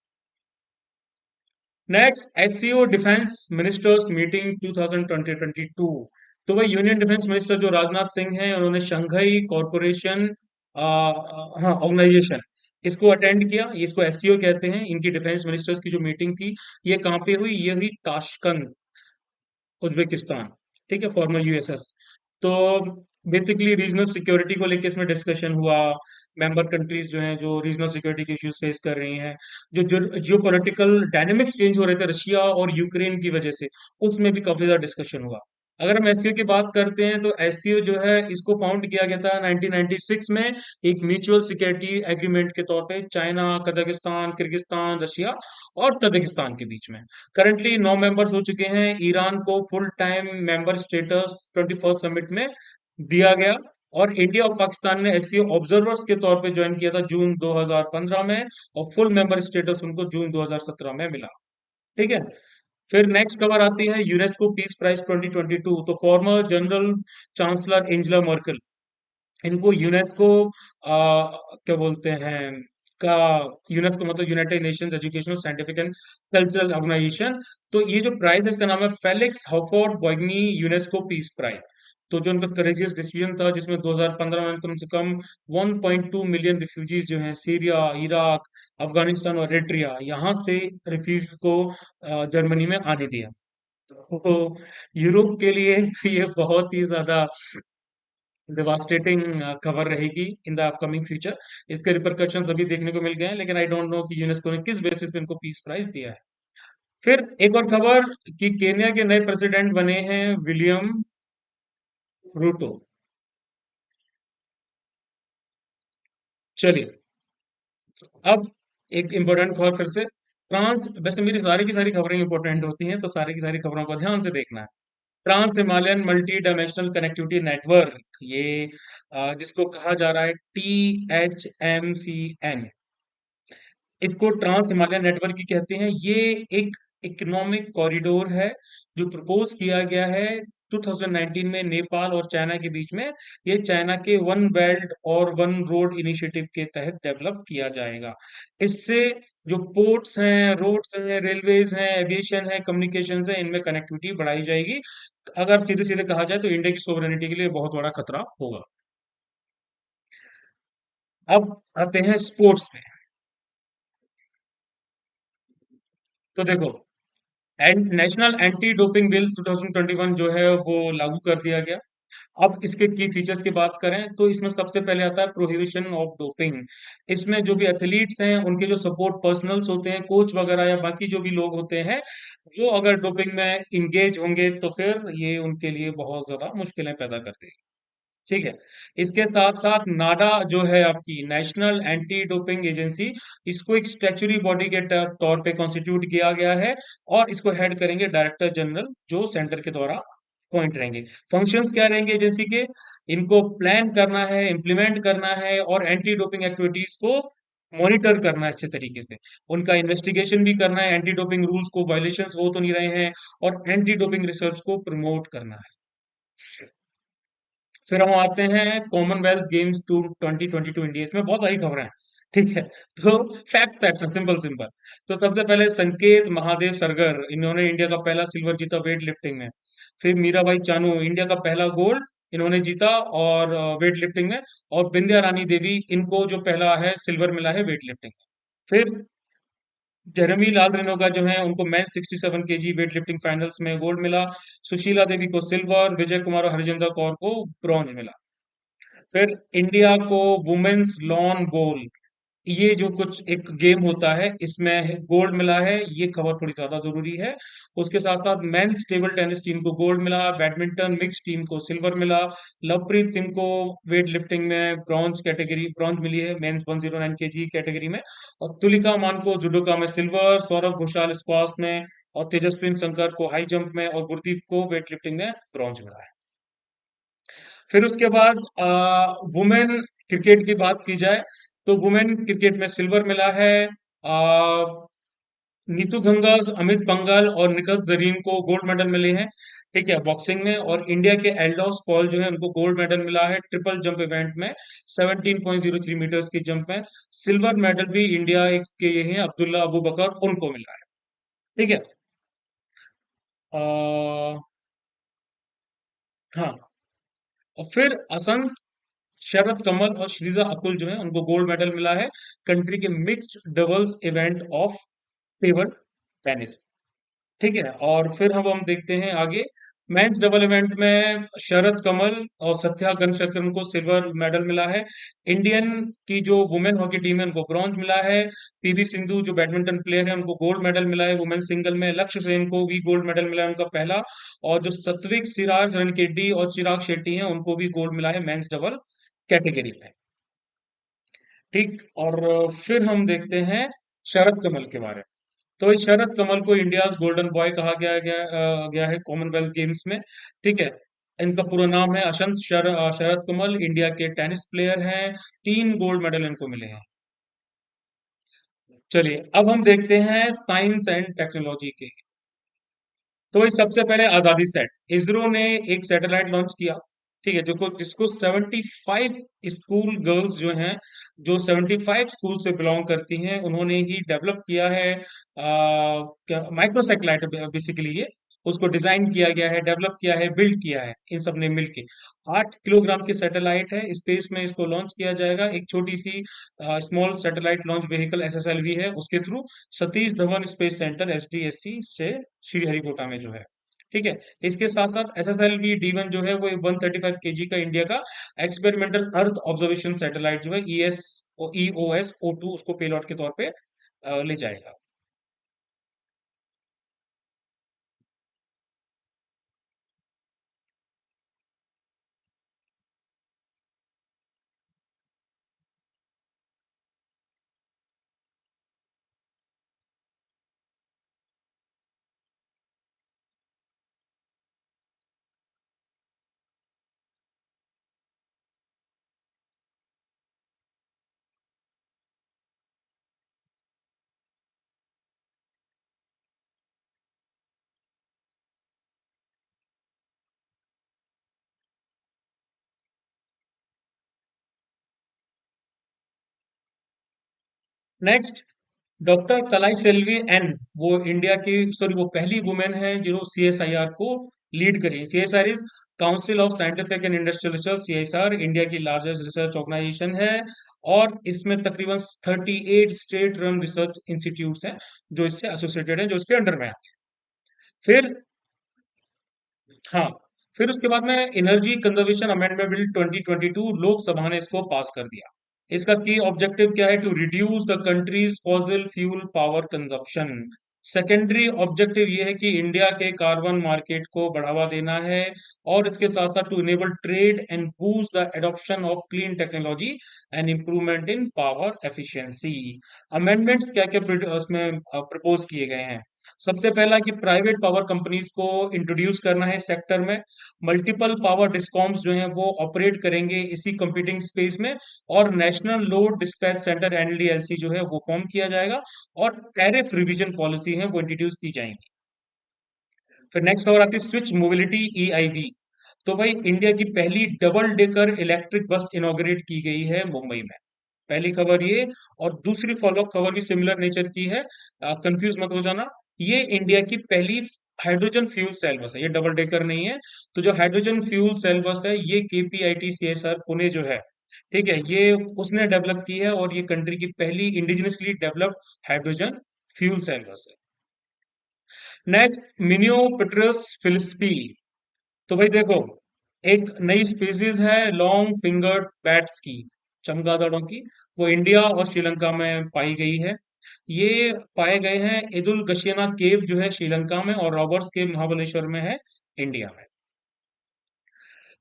Next, SCO defence ministers meeting 2022। तो वह यूनियन डिफेंस मिनिस्टर जो राजनाथ सिंह हैं, उन्होंने शंघाई कॉरपोरेशन हाँ ऑर्गेनाइजेशन, इसको अटेंड किया। इसको एससीओ कहते हैं। इनकी डिफेंस मिनिस्टर्स की जो मीटिंग थी, ये कहाँ पे हुई? ये हुई ताशकंद, उज्बेकिस्तान। ठीक है, फॉर्मर यूएसएस। तो बेसिकली रीजनल सिक्योरिटी को लेकर इसमें डिस्कशन हुआ। मेंबर कंट्रीज जो हैं जो रीजनल सिक्योरिटी के इश्यूज फेस कर रही हैं, जो जियो पॉलिटिकल डायनेमिक्स चेंज हो रहे थे रशिया और यूक्रेन की वजह से, उसमें भी काफी ज्यादा डिस्कशन हुआ। अगर हम एससीओ की बात करते हैं तो एससीओ जो है इसको फाउंड किया गया था 1996 में, एक म्यूचुअल सिक्योरिटी एग्रीमेंट के तौर पे चाइना, कजाकिस्तान, किर्गिस्तान, रशिया और तजिकिस्तान के बीच में। करंटली 9 मेंबर्स हो चुके हैं। ईरान को full time member status 21st summit में दिया गया और इंडिया और पाकिस्तान ने एससीओ ऑब्जर्वर्स के तौर पे ज्वाइन किया था जून 2015 में, और फुल मेंबर स्टेटस उनको जून 2017 में मिला। ठीक है। फिर नेक्स्ट खबर आती है यूनेस्को पीस प्राइज 2022। तो former general chancellor Angela Merkel, इनको यूनेस्को क्या बोलते हैं का, यूनेस्को मतलब United Nations educational scientific and cultural organisation. तो ये जो प्राइज है इसका नाम है Felix Houphouet Boigny UNESCO peace prize. तो जो उनका करेजियस डिसीजन था, जिसमें 2015 में कम से कम 1.2 मिलियन रिफ्यूजीज जो हैं सीरिया, इराक, अफगानिस्तान और एरिट्रिया, यहाँ से रिफ्यूज को जर्मनी में आने दिया। तो यूरोप के लिए तो ये बहुत ही ज्यादा डिवास्टेटिंग खबर रहेगी इन द अपकमिंग फ्यूचर। इसके रिपरकशंस अभी देखने को मिल गए हैं, लेकिन आई डोंट नो कि यूनेस्को ने किस बेसिस पे इनको पीस प्राइज दिया है। फिर एक और खबर कि केन्या के नए प्रेसिडेंट बने हैं विलियम रूटो। चलिए, अब एक इंपॉर्टेंट खबर फिर से। फ्रांस, वैसे मेरी सारी की सारी खबरें इंपॉर्टेंट होती हैं तो सारी की सारी खबरों को ध्यान से देखना है। Trans Himalayan multi dimensional connectivity network, ये जिसको कहा जा रहा है THMCN, इसको ट्रांस हिमालयन नेटवर्क की कहते हैं। ये एक इकोनॉमिक कॉरिडोर है जो प्रपोज किया गया है 2019 में नेपाल और चाइना के बीच में। ये चाइना के वन बेल्ट और वन रोड इनिशिएटिव के तहत डेवलप किया जाएगा। इससे जो पोर्ट्स हैं, रोड्स हैं, रेलवेज हैं, एविएशन है, कम्युनिकेशन है, इनमें कनेक्टिविटी बढ़ाई जाएगी। अगर सीधे सीधे कहा जाए तो इंडिया की सोवरेनिटी के लिए बहुत बड़ा खतरा होगा। अब आते हैं स्पोर्ट्स पे। तो देखो, नेशनल एंटी डोपिंग बिल 2021 जो है वो लागू कर दिया गया। अब इसके की फीचर्स की बात करें तो इसमें सबसे पहले आता है प्रोहिबिशन ऑफ डोपिंग। इसमें जो भी एथलीट्स हैं उनके जो सपोर्ट पर्सनल्स होते हैं, कोच वगैरह या बाकी जो भी लोग होते हैं, वो अगर डोपिंग में इंगेज होंगे तो फिर ये उनके लिए बहुत ज्यादा मुश्किलें पैदा कर देगी। ठीक है। इसके साथ साथ नाडा जो है आपकी नेशनल एंटी डोपिंग एजेंसी, इसको एक स्टैच्यूरी बॉडी के तौर पे कॉन्स्टिट्यूट किया गया है और इसको हेड करेंगे डायरेक्टर जनरल जो सेंटर के द्वारा पॉइंट रहेंगे। फंक्शंस क्या रहेंगे एजेंसी के? इनको प्लान करना है, इम्प्लीमेंट करना है और एंटी डोपिंग एक्टिविटीज को मॉनिटर करना है अच्छे तरीके से। उनका इन्वेस्टिगेशन भी करना है, एंटी डोपिंग रूल्स को वायलेशंस हो तो नहीं रहे हैं, और एंटी डोपिंग रिसर्च को प्रमोट करना है। फिर हम आते हैं कॉमनवेल्थ गेम्स टू 2022 इंडिया। इसमें बहुत सारी खबरें हैं। ठीक है। तो फैक्ट्स फैक्ट्स हैं, सिंपल सिंपल। तो सबसे पहले संकेत महादेव सरगर, इन्होंने इंडिया का पहला सिल्वर जीता वेट लिफ्टिंग में। फिर मीराबाई चानू, इंडिया का पहला गोल्ड इन्होंने जीता और वेट लिफ्टिंग में। और बिंद्या रानी देवी, इनको जो पहला है सिल्वर मिला है वेट लिफ्टिंग में। फिर जेरेमी लाल रेनोगा जो है उनको main 67 KG weight lifting finals में गोल्ड मिला। सुशीला देवी को सिल्वर, विजय कुमार और हरजिंदर कौर को ब्रॉन्ज मिला। फिर इंडिया को वुमेन्स लॉन बॉल, ये जो कुछ एक गेम होता है इसमें गोल्ड मिला है, ये खबर थोड़ी ज्यादा जरूरी है। उसके साथ साथ मेंस टेबल टेनिस टीम को गोल्ड मिला, बैडमिंटन मिक्स टीम को सिल्वर मिला, लवप्रीत सिंह को वेट लिफ्टिंग में ब्रॉन्ज मिली है मेंस 109 केजी कैटेगरी में। और तुलिका मान को जुडोका में सिल्वर, सौरभ घोषाल स्क्वाश में, और तेजस्विन शंकर को हाई जंप में, और गुरदीप को वेट लिफ्टिंग में ब्रॉन्ज मिला है। फिर उसके बाद वुमेन क्रिकेट की बात की जाए तो वुमेन क्रिकेट में सिल्वर मिला है। नीतू घंगस, अमित पंघल और निखत जरीन को गोल्ड मेडल मिले हैं। ठीक है, बॉक्सिंग में। और इंडिया के एल्डोस पॉल जो है उनको गोल्ड मेडल मिला है ट्रिपल जंप इवेंट में, 17.03 मीटर्स की जंप में। सिल्वर मेडल भी इंडिया के ये हैं अब्दुल्ला अबू बकर, उनको मिला है। ठीक है। अ, हाँ। और फिर असंत, शरद कमल और श्रीजा अकुल जो है उनको गोल्ड मेडल मिला है कंट्री के mixed doubles event of table tennis. ठीक है। और फिर हम देखते हैं आगे। मेंस डबल इवेंट में शरद कमल और सत्या गणशंकरन को सिल्वर मेडल मिला है। इंडियन की जो वुमेन हॉकी टीम है उनको ब्रॉन्ज मिला है। पीवी सिंधु जो बैडमिंटन प्लेयर है उनको गोल्ड मेडल मिला है वुमेन सिंगल में। लक्ष्य सेन को भी गोल्ड मेडल मिला है, उनका पहला। और जो सत्विक सिराज रनकेडी और चिराग शेट्टी हैं उनको भी गोल्ड मिला है मेंस डबल कैटेगरी में। ठीक। और फिर हम देखते हैं शरद कमल के बारे में। तो इस शरद कमल को इंडियाज गोल्डन बॉय कहा गया है कॉमनवेल्थ गेम्स में। ठीक है। इनका पूरा नाम है शरद कमल, इंडिया के टेनिस प्लेयर हैं। 3 गोल्ड मेडल इनको मिले हैं। चलिए अब हम देखते हैं साइंस एंड टेक्नोलॉजी के। तो भाई सबसे पहले आजादी सेट, इसरो ने एक सैटेलाइट लॉन्च किया। ठीक है, जो जिसको 75 स्कूल गर्ल्स जो हैं, जो 75 स्कूल से बिलोंग करती हैं, उन्होंने ही डेवलप किया है। माइक्रो सैटेलाइट बेसिकली ये, उसको डिजाइन किया गया है, डेवलप किया है, बिल्ड किया है इन सब ने मिलके। 8 किलोग्राम की सैटेलाइट है, स्पेस में इसको लॉन्च किया जाएगा। एक छोटी सी small satellite launch vehicle SSLV है, उसके through Satish Dhawan space centre SDSC से श्रीहरिकोटा में जो है। ठीक है। इसके साथ साथ एसएसएलवी डी1 जो है वो 135 केजी का इंडिया का एक्सपेरिमेंटल अर्थ ऑब्जर्वेशन सैटेलाइट जो है ईओएस-O2 उसको पेलॉड के तौर पे ले जाएगा। नेक्स्ट, डॉक्टर कलाई सेल्वी एन, वो इंडिया की, सॉरी, वो पहली वुमेन है जो सीएसआईआर को लीड करी। CSR is council of scientific and industrial research. CSR India की लार्जेस्ट रिसर्च ऑर्गेनाइजेशन है और इसमें तकरीबन 38 स्टेट रन रिसर्च इंस्टीट्यूट्स हैं जो इससे एसोसिएटेड हैं, जो इसके अंडर में आते हैं। फिर हाँ, फिर उसके बाद में energy conservation amendment bill 2022 Lok Sabha ने इसको पास कर दिया। इसका की ऑब्जेक्टिव क्या है? To reduce the country's fossil fuel power consumption. Secondary objective ये है कि इंडिया के कार्बन मार्केट को बढ़ावा देना है, और इसके साथ साथ to enable trade and boost the adoption of clean technology and improvement in power efficiency. Amendments क्या क्या उसमें प्रपोज किए गए हैं? सबसे पहला कि प्राइवेट पावर कंपनीज को इंट्रोड्यूस करना है सेक्टर में। मल्टीपल पावर डिस्कॉम्स जो हैं वो ऑपरेट करेंगे इसी कंपीटिंग स्पेस में, और नेशनल लोड डिस्पैच सेंटर एनडीएलसी जो है वो फॉर्म किया जाएगा, और टैरिफ रिवीजन पॉलिसी है वो इंट्रोड्यूस की जाएंगी। फिर नेक्स्ट खबर आती है स्विच मोबिलिटी ईआईवी। तो भाई इंडिया की पहली double decker electric bus inaugurate की गई है मुंबई में। पहली खबर ये। और दूसरी फॉलोअप खबर भी सिमिलर नेचर की है, कंफ्यूज मत हो जाना। ये इंडिया की पहली हाइड्रोजन फ्यूल सेल बस है, ये डबल डेकर नहीं है। तो जो हाइड्रोजन फ्यूल सेल बस है ये केपीआईटी सीएसआर पुणे जो है, ठीक है, ये उसने डेवलप की है, और ये कंट्री की पहली indigenously developed hydrogen fuel cell bus है। नेक्स्ट, मिनियो पिट्रस फिलिस्पी। तो भाई देखो, एक नई स्पीसीज है लॉन्ग फिंगर्ड बैट्स की, चमगादड़ों की। वो इंडिया और श्रीलंका में पाई गई है। ये पाए गए हैं ईदुल गशियाना केव जो है श्रीलंका में, और रॉबर्ट्स केव महाबलेश्वर में है इंडिया में।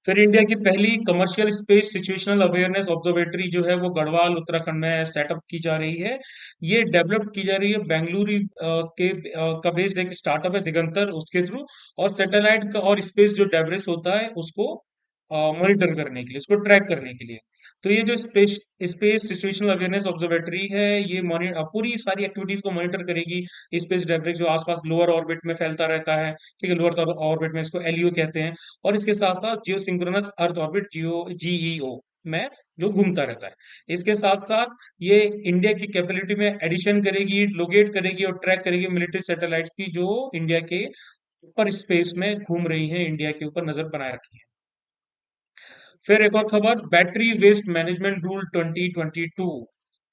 फिर इंडिया की पहली commercial space situational awareness observatory जो है वो गढ़वाल उत्तराखंड में सेटअप की जा रही है। ये डेवलप की जा रही है बेंगलुरु का बेस्ड एक स्टार्टअप है दिगंतर, उसके थ्रू। और सैटेलाइट का और स्पेस जो डेब्रिस होता है उसको मॉनिटर करने के लिए, उसको ट्रैक करने के लिए। तो ये जो space space situational awareness observatory है, ये पूरी सारी एक्टिविटीज को मॉनिटर करेगी। स्पेस डेब्रिस जो आसपास लोअर ऑर्बिट में फैलता रहता है, ठीक है, लोअर ऑर्बिट में, इसको एलईओ कहते हैं। और इसके साथ साथ जियो सिंक्रोनस अर्थ ऑर्बिट, जियो जीईओ में जो घूमता रहता है। इसके साथ साथ ये इंडिया की कैपेबिलिटी में एडिशन करेगी, लोकेट करेगी और ट्रैक करेगी मिलिट्री सैटेलाइट्स की जो इंडिया के ऊपर स्पेस में घूम रही हैं, इंडिया के ऊपर नजर बनाए रखी है। फिर एक और खबर, बैटरी वेस्ट मैनेजमेंट रूल 2022।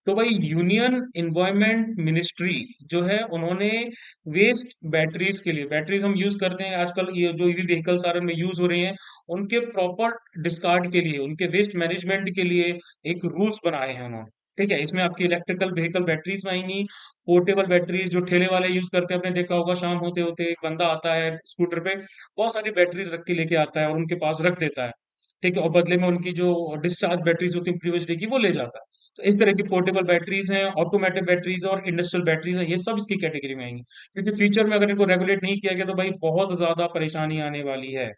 तो भाई यूनियन इन्वायरमेंट मिनिस्ट्री जो है उन्होंने वेस्ट बैटरीज के लिए, बैटरीज हम यूज करते हैं आजकल, ये जो ईवी व्हीकल्स सारे में यूज हो रही हैं, उनके प्रॉपर डिस्कार्ड के लिए, उनके वेस्ट मैनेजमेंट के लिए एक रूल्स बनाए हैं उन्होंने। ठीक है, इसमें आपकी इलेक्ट्रिकल व्हीकल बैटरीज में आएंगी, पोर्टेबल बैटरीज जो ठेले वाले यूज करते हैं, आपने देखा होगा शाम होते होते एक बंदा आता है स्कूटर पे, बहुत सारी बैटरीज रख के लेके आता है और उनके पास रख देता है। ठीक है, और बदले में उनकी जो डिस्चार्ज बैटरीज होती है प्रीवियस डे की वो ले जाता है। तो इस तरह की पोर्टेबल बैटरीज हैं, ऑटोमेटिक बैटरीज और इंडस्ट्रियल बैटरीज हैं, ये सब इसकी कैटेगरी में आएंगी। क्योंकि फ्यूचर में अगर इनको रेगुलेट नहीं किया गया तो भाई बहुत ज्यादा परेशानी आने वाली है।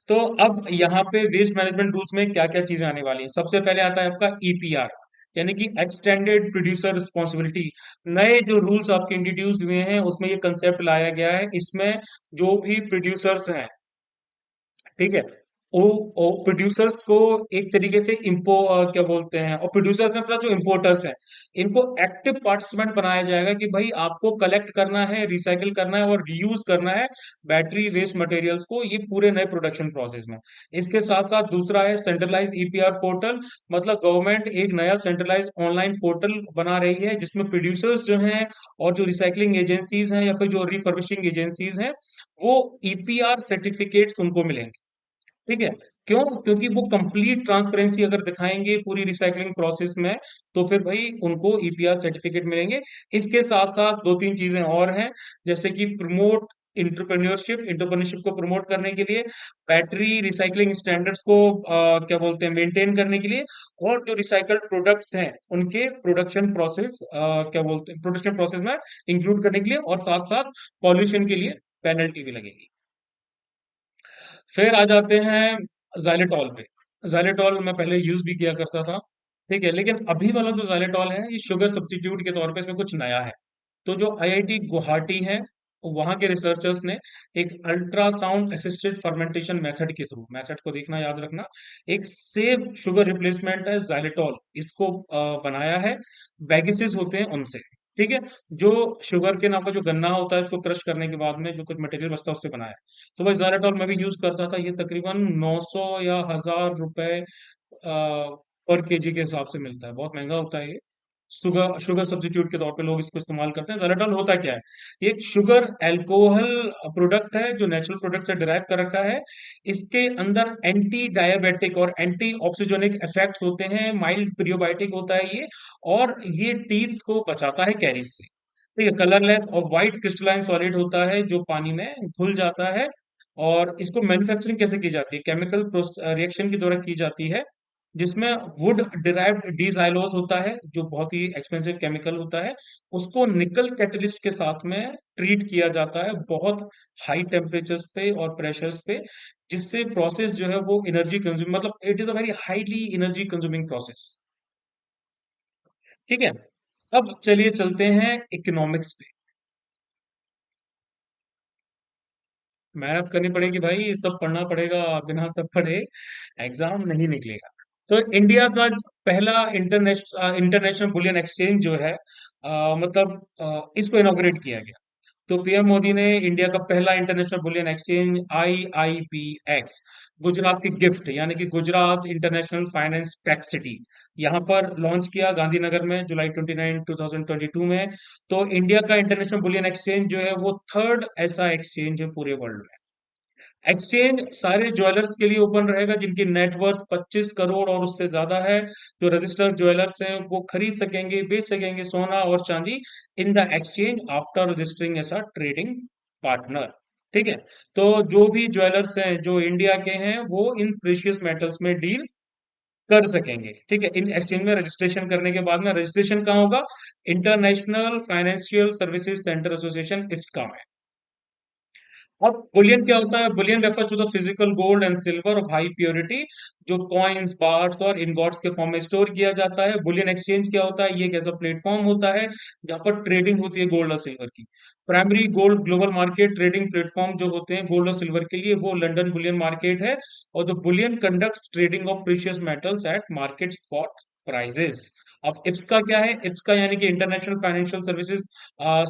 तो अब यहाँ पे वेस्ट मैनेजमेंट रूल्स में क्या क्या चीजें आने वाली हैं? सबसे पहले आता है आपका ईपीआर, यानी कि एक्सटेंडेड प्रोड्यूसर रिस्पॉन्सिबिलिटी। नए जो रूल्स आपके इंट्रोड्यूस हुए हैं उसमें ये कंसेप्ट लाया गया है, इसमें जो भी प्रोड्यूसर्स हैं, ठीक है, वो प्रोड्यूसर्स को एक तरीके से क्या बोलते हैं, और प्रोड्यूसर्स ने प्लस जो इम्पोर्टर्स हैं, इनको एक्टिव पार्टिसिपेंट बनाया जाएगा कि भाई आपको कलेक्ट करना है, रिसाइकिल करना है और रीयूज करना है बैटरी वेस्ट मटेरियल्स को, ये पूरे नए प्रोडक्शन प्रोसेस में। इसके साथ साथ दूसरा है सेंट्रलाइज ईपीआर पोर्टल। मतलब गवर्नमेंट एक नया सेंट्रलाइज ऑनलाइन पोर्टल बना रही है जिसमें प्रोड्यूसर्स जो हैं और जो रिसाइकलिंग एजेंसीज हैं या फिर जो रिफर्बिशिंग एजेंसीज हैं, वो ईपीआर सर्टिफिकेट्स उनको मिलेंगे। ठीक है, क्यों? क्योंकि वो कंप्लीट ट्रांसपेरेंसी अगर दिखाएंगे पूरी रिसाइकलिंग प्रोसेस में, तो फिर भाई उनको ईपीआर सर्टिफिकेट मिलेंगे। इसके साथ साथ दो तीन चीजें और हैं, जैसे कि प्रमोट इंटरप्रेन्योरशिप को प्रमोट करने के लिए, बैटरी रिसाइकलिंग स्टैंडर्ड्स को क्या बोलते हैं मेंटेन करने के लिए, और जो रिसाइकल्ड प्रोडक्ट्स हैं उनके प्रोडक्शन प्रोसेस क्या बोलते हैं प्रोडक्शन प्रोसेस में इंक्लूड करने के लिए, और साथ साथ पॉल्यूशन के लिए पेनल्टी भी लगेगी। फिर आ जाते हैं जाइलेटॉल पे। जाइलेटॉल मैं पहले यूज भी किया करता था, ठीक है, लेकिन अभी वाला जो जाइलेटॉल है ये शुगर सब्स्टिट्यूट के तौर पे इसमें कुछ नया है। तो जो आईआईटी गुवाहाटी है, वहां के रिसर्चर्स ने एक अल्ट्रासाउंड असिस्टेड फर्मेंटेशन मेथड के थ्रू, मेथड को देखना याद रखना, एक सेफ शुगर रिप्लेसमेंट है जाइलेटॉल, इसको बनाया है। बैगिसेस होते हैं उनसे, ठीक है, जो शुगर के नाम का जो गन्ना होता है उसको क्रश करने के बाद में जो कुछ मटेरियल बचता है उससे बनाया है। तो भाई ज़ायराटॉल मैं भी यूज करता था, ये तकरीबन 900 या 1000 रुपए पर केजी के हिसाब से मिलता है, बहुत महंगा होता है ये। शुगर शुगर सब्स्टिट्यूट के तौर पे लोग इसको इस्तेमाल करते हैं। ज़ाइलोटॉल होता क्या है? ये एक शुगर अल्कोहल प्रोडक्ट है जो नेचुरल प्रोडक्ट से डिराइव कर रखा है। इसके अंदर एंटी डायबिटिक और एंटी ऑक्सीजनिक इफेक्ट्स होते हैं, माइल्ड प्रियोबायोटिक होता है ये, और ये टीथ को बचाता है कैरीज से। ठीक है, कलरलेस और व्हाइट क्रिस्टलाइन सॉलिड होता है जो पानी में घुल जाता है। और इसको मैन्युफैक्चरिंग कैसे की जाती है? केमिकल रिएक्शन के द्वारा की जाती है, जिसमें वुड डिराइव्ड डीजाइलोज होता है जो बहुत ही एक्सपेंसिव केमिकल होता है। उसको निकल कैटलिस्ट के साथ में ट्रीट किया जाता है बहुत हाई टेम्परेचर्स पे और प्रेशर्स पे, जिससे प्रोसेस जो है वो एनर्जी कंज्यूम, मतलब it is a very highly energy consuming process. ठीक है, अब चलिए चलते हैं इकोनॉमिक्स पे। मेहनत करनी पड़ेगी भाई, सब पढ़ना पड़ेगा, बिना सब पढ़े एग्जाम नहीं निकलेगा। तो इंडिया का पहला इंटरनेशनल बुलियन एक्सचेंज जो है, इसको इनॉग्रेट किया गया। तो पीएम मोदी ने इंडिया का पहला international bullion exchange IIPX, Gujarat की गिफ्ट यानी कि Gujarat international finance tax city, यहाँ पर लॉन्च किया गांधीनगर में जुलाई 29 2022 में। तो इंडिया का इंटरनेशनल बुलियन एक्सचेंज जो है वो थर्ड ऐसा एक्सचेंज है पूरे वर्ल्ड में। एक्सचेंज सारे ज्वेलर्स के लिए ओपन रहेगा जिनकी नेटवर्थ 25 करोड़ और उससे ज्यादा है। जो रजिस्टर्ड ज्वेलर्स हैं वो खरीद सकेंगे, बेच सकेंगे सोना और चांदी in the exchange after registering as a trading partner. ठीक है, तो जो भी ज्वेलर्स हैं जो इंडिया के हैं वो इन प्रीशियस मेटल्स में डील कर सकेंगे। ठीक है, इन एक्सचेंज में रजिस्ट्रेशन करने के बाद में, रजिस्ट्रेशन कहाँ होगा? International financial Services Centre Association, IFSCA में। अब बुलियन क्या होता है? Bullion refers to the physical gold and silver of high purity, जो कॉइन्स, बार्स और इनगॉट्स के फॉर्म में स्टोर किया जाता है। बुलियन एक्सचेंज क्या होता है? ये एक ऐसा प्लेटफॉर्म होता है जहां पर ट्रेडिंग होती है गोल्ड और सिल्वर की। Primary gold global market trading platform जो होते हैं गोल्ड और सिल्वर के लिए, वो लंदन बुलियन मार्केट है। और the bullion conducts trading of precious metals at market spot prices. अब इफ्सका क्या है? इफ्सका यानी कि international financial services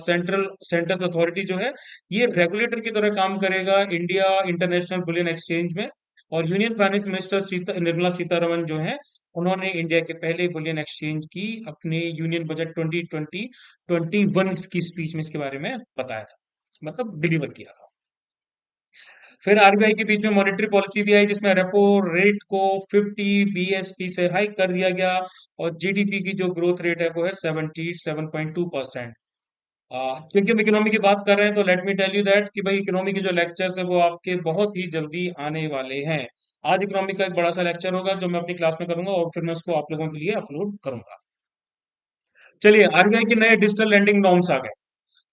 central centres authority जो है, ये रेगुलेटर की तरह काम करेगा इंडिया इंटरनेशनल बुलियन एक्सचेंज में। और union finance minister Nirmala Sitharaman जो है, उन्होंने इंडिया के पहले बुलियन एक्सचेंज की अपने यूनियन बजट 2020-21 की स्पीच में इसके बारे में बताया था, मतलब डिलीवर किया था। फिर आरबीआई के बीच में मॉनेटरी पॉलिसी भी आई जिसमें रेपो रेट को 50 बीएसपी से हाइक कर दिया गया। और जीडीपी की जो ग्रोथ रेट है वो है 77.2%। क्योंकि हम इकोनॉमी की बात कर रहे हैं तो let me tell you that कि भाई इकोनॉमी के जो लेक्चर्स है वो आपके बहुत ही जल्दी आने वाले हैं। आज इकोनॉमी का एक बड़ा सा लेक्चर होगा जो मैं अपनी क्लास में करूंगा और फिर मैं उसको आप लोगों के लिए अपलोड करूंगा। चलिए, आरबीआई के नए डिजिटल लेंडिंग नॉर्म्स आ गए।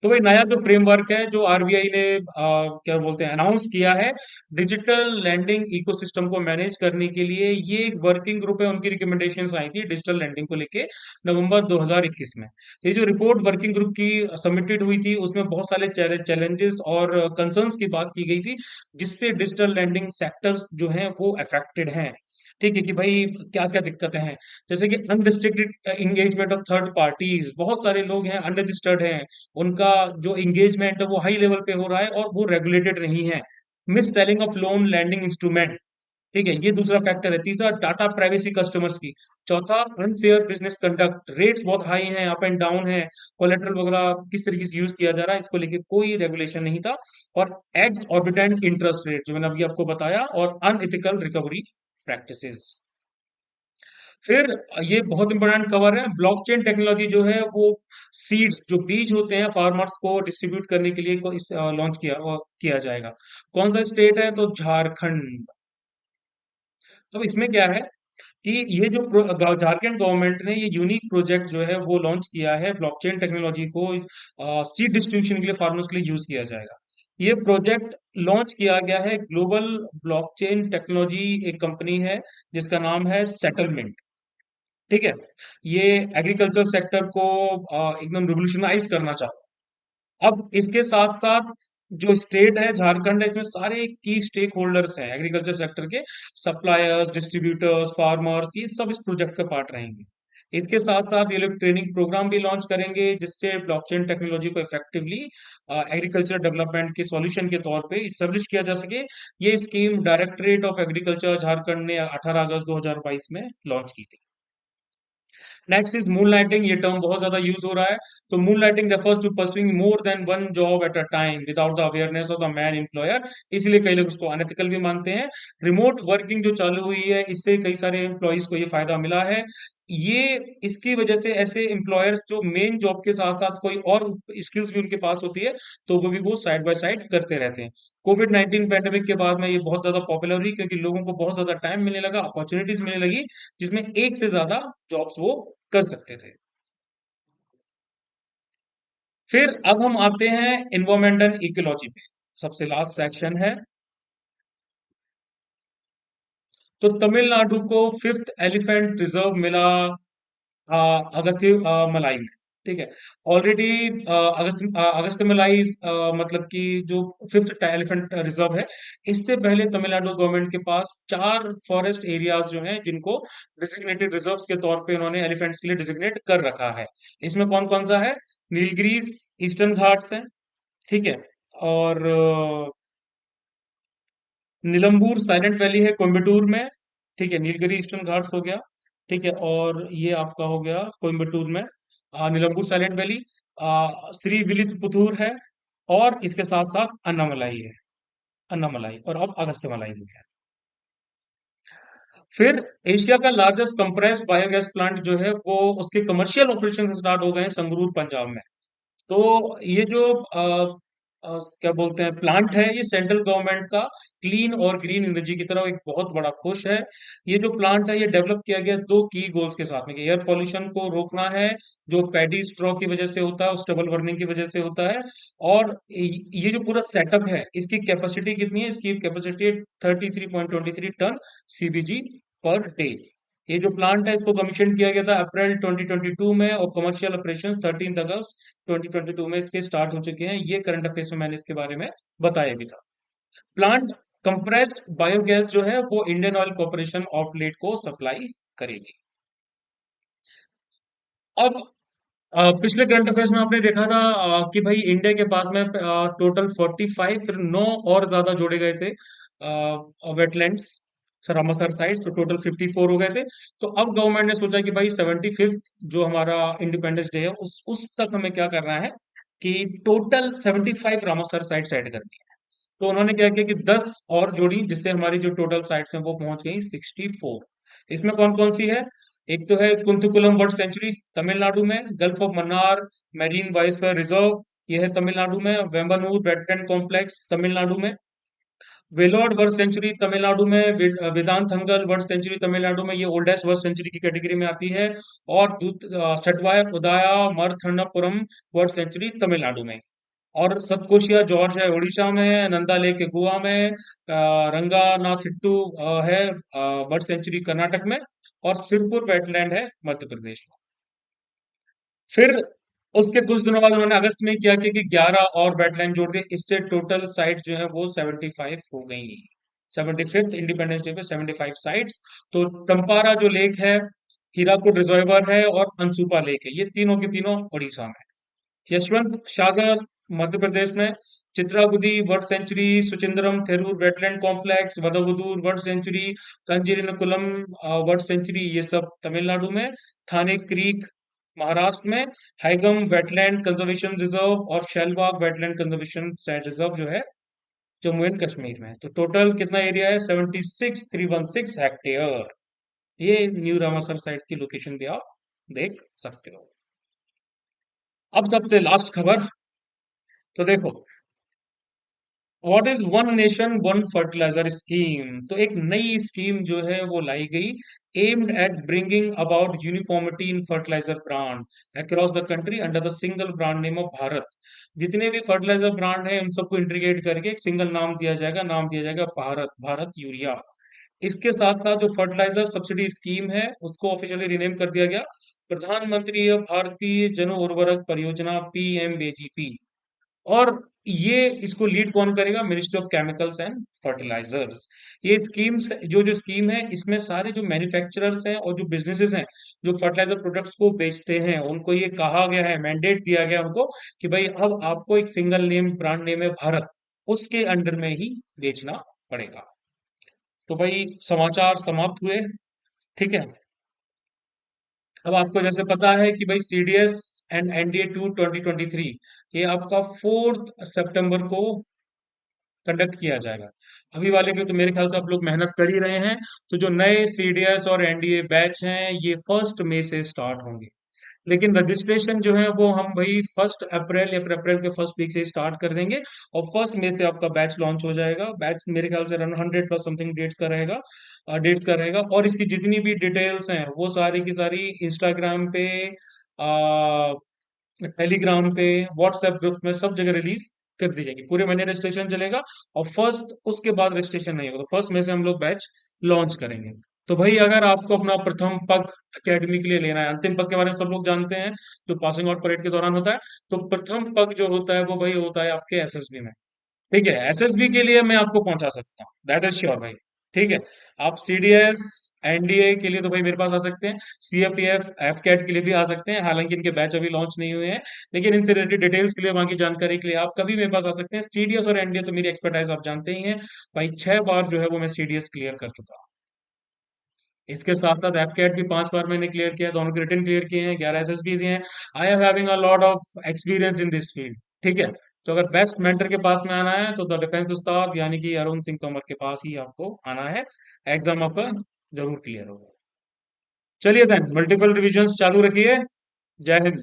तो भाई नया जो फ्रेमवर्क है जो आरबीआई ने क्या बोलते हैं अनाउंस किया है डिजिटल लैंडिंग इकोसिस्टम को मैनेज करने के लिए, ये एक वर्किंग ग्रुप है, उनकी रिकमेंडेशंस आई थी डिजिटल लैंडिंग को लेके नवंबर 2021 में। ये जो रिपोर्ट वर्किंग ग्रुप की सबमिटेड हुई थी उसमें बहुत सारे चैलेंजेस और कंसर्न्स की बात की गई थी, जिससे डिजिटल लैंडिंग सेक्टर्स जो हैं वो अफेक्टेड हैं। ठीक है कि भाई क्या क्या दिक्कतें हैं, जैसे कि unrestricted engagement of third parties, बहुत सारे लोग हैं अनरजिस्टर्ड हैं, उनका जो इंगेजमेंट है वो हाई लेवल पे हो रहा है और वो रेगुलेटेड नहीं है। Mis selling of loan lending instrument, ठीक है, ये दूसरा फैक्टर है। तीसरा, डाटा प्राइवेसी कस्टमर्स की। चौथा, अनफेयर बिजनेस कंडक्ट, रेट्स बहुत हाई हैं, अप एंड डाउन है, कोलेट्रल वगैरह किस तरीके से यूज किया जा रहा है इसको लेके कोई रेगुलेशन नहीं था। और एग्स ऑर्बिटेंट इंटरेस्ट रेट जो मैंने अभी आपको बताया, और अनइथिकल रिकवरी प्रैक्टिसेस। फिर ये बहुत इंपॉर्टेंट कवर है, ब्लॉकचेन टेक्नोलॉजी जो है वो सीड्स जो बीज होते हैं फार्मर्स को डिस्ट्रीब्यूट करने के लिए को इस लॉन्च किया जाएगा। कौन सा स्टेट है? तो झारखंड। तो इसमें क्या है कि ये जो झारखंड गवर्नमेंट ने ये यूनिक प्रोजेक्ट जो है वो लॉन्च किया है, ब्लॉकचेन टेक्नोलॉजी को सीड डिस्ट्रीब्यूशन के लिए फार्मर्स के लिए यूज किया जाएगा। ये प्रोजेक्ट लॉन्च किया गया है ग्लोबल ब्लॉकचेन टेक्नोलॉजी, एक कंपनी है जिसका नाम है सेटलमेंट। ठीक है, ये एग्रीकल्चर सेक्टर को एकदम रिवोल्यूशनाइज करना चाहता है। अब इसके साथ साथ जो स्टेट है झारखंड है, इसमें सारे की स्टेक होल्डर्स हैं एग्रीकल्चर सेक्टर के, सप्लायर्स, डिस्ट्रीब्यूटर्स, फार्मर्स, ये सब इस प्रोजेक्ट का पार्ट रहेंगे। इसके साथ साथ ये लोग ट्रेनिंग प्रोग्राम भी लॉन्च करेंगे जिससे ब्लॉकचेन टेक्नोलॉजी को इफेक्टिवली एग्रीकल्चर डेवलपमेंट के सॉल्यूशन के तौर पे इस्टेब्लिश किया जा सके। ये scheme directorate of agriculture Jharkhand ने 18 अगस्त 2022 में लॉन्च की थी। नेक्स्ट इज मून लाइटिंग, ये टर्म बहुत ज्यादा यूज हो रहा है। तो moonlighting refers to pursuing more than one job at a time without the awareness of the main employer, इसलिए कई लोग उसको अनएथिकल भी मानते हैं। रिमोट वर्किंग जो चालू हुई है, इससे कई सारे एम्प्लॉयज को ये फायदा मिला है। ये इसकी वजह से ऐसे एम्प्लॉयर्स जो मेन जॉब के साथ साथ कोई और स्किल्स भी उनके पास होती है, तो वो भी वो साइड बाय साइड करते रहते हैं। कोविड 19 पैंडेमिक के बाद में ये बहुत ज्यादा पॉपुलर हुई, क्योंकि लोगों को बहुत ज्यादा टाइम मिलने लगा, अपॉर्चुनिटीज मिलने लगी, जिसमें एक से ज्यादा जॉब्स वो कर सकते थे। फिर अब हम आते हैं इन्वायरमेंट एंड इकोलॉजी पे, सबसे लास्ट सेक्शन है। तो तमिलनाडु को फिफ्थ एलिफेंट रिजर्व मिला अगस्त्य मलाई में। ठीक है। ऑलरेडी अगस्त्य मलाई मतलब कि जो फिफ्थ एलिफेंट रिजर्व है, इससे पहले तमिलनाडु गवर्नमेंट के पास चार फॉरेस्ट एरियाज जो हैं, जिनको डिजिग्नेटेड रिजर्व्स के तौर पे उन्होंने एलिफेंट्स के लिए डिजिग्नेट कर रखा है। इसमें कौन कौन सा है? नीलगिरीज ईस्टर्न घाट्स है, ठीक है, और निलंबूर साइलेंट वैली है कोयम्बटूर में, ठीक है, नीलगिरी ईस्टर्न घाट्स हो गया, ठीक है, और ये आपका हो गया कोयम्बटूर में निलंबूर साइलेंट वैली, श्री विलिपुतूर है, और इसके साथ साथ अन्नामलाई है, अन्नामलाई, और अब अगस्त्यमलाई हो गया। फिर एशिया का लार्जेस्ट कंप्रेस्ड बायोगैस प्लांट जो है, वो उसके कमर्शियल ऑपरेशन स्टार्ट हो गए हैं संगरूर पंजाब में। तो ये जो क्या बोलते हैं प्लांट है, ये सेंट्रल गवर्नमेंट का क्लीन और ग्रीन एनर्जी की तरफ एक बहुत बड़ा पुश है। ये जो प्लांट है, ये डेवलप किया गया दो की गोल्स के साथ में, कि एयर पोल्यूशन को रोकना है, जो पैडी स्ट्रॉ की वजह से होता है, उस डबल बर्निंग की वजह से होता है, और ये जो पूरा सेटअप है, इसकी कैपेसिटी कितनी है? इसकी कैपेसिटी है 33.23 टन सीबीजी पर डे। ये जो प्लांट है, इसको कमीशन किया गया था अप्रैल 2022 में, और कमर्शियल ऑपरेशंस 13 अगस्त 2022 में इसके स्टार्ट हो चुके हैं। ये करंट अफेयर्स में मैंने इसके बारे में बताया भी था। प्लांट कंप्रेस्ड बायोगैस जो है, वो Indian oil corporation of late को सप्लाई करेगी। अब पिछले करंट अफेयर्स में आपने देखा था कि भाई इंडिया के पास में टोटल 45, फिर 9 और ज्यादा जोड़े गए थे वेटलैंड्स, रामासर साइट्स, तो टोटल 54 हो गए थे। तो अब गवर्नमेंट ने सोचा कि भाई 75th जो हमारा इंडिपेंडेंस डे है, उस तक हमें क्या करना है, कि टोटल 75 रामासर साइट्स ऐड करनी है। तो उन्होंने क्या किया कि 10 और जोड़ी, जिससे हमारी जो टोटल साइट्स हैं वो पहुंच गई 64। इसमें कौन कौन सी है? एक तो है कुंतुकुलम बर्ड सेंचुरी तमिलनाडु में, gulf of Mannar marine biosphere reserve, ये है तमिलनाडु में, वेम्बनूर वेटलैंड कॉम्प्लेक्स तमिलनाडु में, वेलोर बर्ड सेंचुरी तमिलनाडु में, वेदांतंगल बर्ड सेंचुरी तमिलनाडु में, ये ओल्डेस्ट बर्ड सेंचुरी की कैटेगरी में आती है, और छठवा है उदाया मरथन्नापुरम बर्ड सेंचुरी तमिलनाडु में, और सतकोशिया जॉर्ज है उड़ीसा में, नंदा लेक है गोवा में, रंगानाथिट्टू है बर्ड सेंचुरी कर्नाटक में, और सिरपुर वेटलैंड है मध्य प्रदेश में। फिर उसके कुछ दिनों बाद उन्होंने अगस्त में क्या किया कि 11 और वेटलैंड जोड़ दिए, इससे टोटल साइट जो है वो 75 हो गई। 75th इंडिपेंडेंस डे पे 75 साइट्स। तो टंपारा जो लेक है, हीराकुड रिजर्वर है, और अंसुपा लेक है, ये तीनों के तीनों उड़ीसा में। यशवंत सागर मध्य प्रदेश में, Chitrangudi bird sanctuary, Suchindram Theroor wetland complex, Vaduvur bird sanctuary, Kanjirankulam bird sanctuary, ये सब तमिलनाडु में, थाने क्रीक महाराष्ट्र में, हैगम वेटलैंड कंजर्वेशन रिजर्व, और शैलबाग वेटलैंड कंजर्वेशन रिजर्व जो है जम्मू एंड कश्मीर में। तो टोटल कितना एरिया है? 76,316 हेक्टेयर। ये न्यू रामासर साइट की लोकेशन भी आप देख सकते हो। अब सबसे लास्ट खबर, तो देखो, what is one nation one fertiliser scheme. तो एक नई स्कीम जो है वो लाई गई, aimed at bringing about uniformity in fertiliser brand across the country under the single brand name of Bharat. जितने भी फर्टिलाइजर ब्रांड हैं, उन सबको इंटीग्रेट करके एक सिंगल नाम दिया जाएगा, नाम दिया जाएगा भारत, भारत यूरिया। इसके साथ साथ जो फर्टिलाइजर सब्सिडी स्कीम है, उसको ऑफिशियली रिनेम कर दिया गया प्रधानमंत्री भारतीय जन उर्वरक परियोजना, पीएमबीजीपी। और ये इसको लीड कौन करेगा? Ministry of chemicals and fertilisers. ये स्कीम्स, जो जो स्कीम है, इसमें सारे जो मैन्युफैक्चरर्स हैं और जो बिजनेसेस हैं, जो फर्टिलाइजर प्रोडक्ट्स को बेचते हैं, उनको ये कहा गया है, मैंडेट दिया गया है उनको, कि भाई अब आपको एक सिंगल नेम ब्रांड नेम है भारत, उसके अंडर में ही बेचना पड़ेगा। तो भाई समाचार समाप्त हुए, ठीक है। अब आपको जैसे पता है कि भाई सीडीएस एंड एनडीए टू 2023 ये आपका 4 सितंबर को कंडक्ट किया जाएगा। अभी वाले के तो मेरे ख्याल से आप लोग मेहनत कर ही रहे हैं। तो जो नए सीडीएस और एनडीए बैच हैं ये 1 मई से स्टार्ट होंगे। लेकिन रजिस्ट्रेशन जो है वो हम भाई 1 अप्रैल या फिर अप्रैल के फर्स्ट वीक से स्टार्ट कर देंगे। और 1 मई से आपका बैच लॉन्च हो जाएगा। बैच मेरे ख्याल से रन 100 प्लस समथिंग डेट्स का रहेगा। और इसकी जितनी भी डिटेल्स हैं वो सारी की सारी इंस्टाग्राम पे, टेलीग्राम पे, व्हाट्सएप ग्रुप में सब जगह रिलीज कर दी जाएगी। पूरे महीने रजिस्ट्रेशन चलेगा। और फर्स्ट उसके बाद रजिस्ट्रेशन नहीं होगा, तो 1 मई से हम लोग बैच लॉन्च करेंगे। तो भाई अगर आपको अपना प्रथम पग अकेडमी के लिए लेना है, अंतिम पग के बारे में सब लोग जानते हैं जो पासिंग आउट परेड के दौरान होता है। तो प्रथम पग जो होता है वो भाई होता है आपके एसएसबी में। ठीक है, एसएसबी के लिए मैं आपको पहुंचा सकता हूँ, दैट इज श्योर भाई। ठीक है। आप सीडीएस एनडीए के लिए तो भाई मेरे पास आ सकते हैं, सीएपीएफ एफकेट के लिए भी आ सकते हैं, हालांकि इनके बैच अभी लॉन्च नहीं हुए हैं। लेकिन इनसे रिलेटेड डिटेल्स के लिए, वहां की जानकारी के लिए आप कभी मेरे पास आ सकते हैं। सीडीएस और एनडीए तो मेरी एक्सपर्टाइज आप जानते ही हैं भाई, 6 बार जो है वो मैं सीडीएस क्लियर कर चुका हूँ। इसके साथ साथ एफकेट भी 5 बार मैंने क्लियर किया है, दोनों के रिटर्न क्लियर किए हैं, 11 एसएसबी दिए हैं। I am having a lot of experience in this field. ठीक है। तो अगर बेस्ट मेंटर के पास में आना है तो द डिफेंस उस्ताद यानी कि अरुण सिंह तोमर के पास ही आपको आना है। एग्जाम आपका जरूर क्लियर होगा। चलिए देन, मल्टीपल रिविजन्स चालू रखिए। जय हिंद।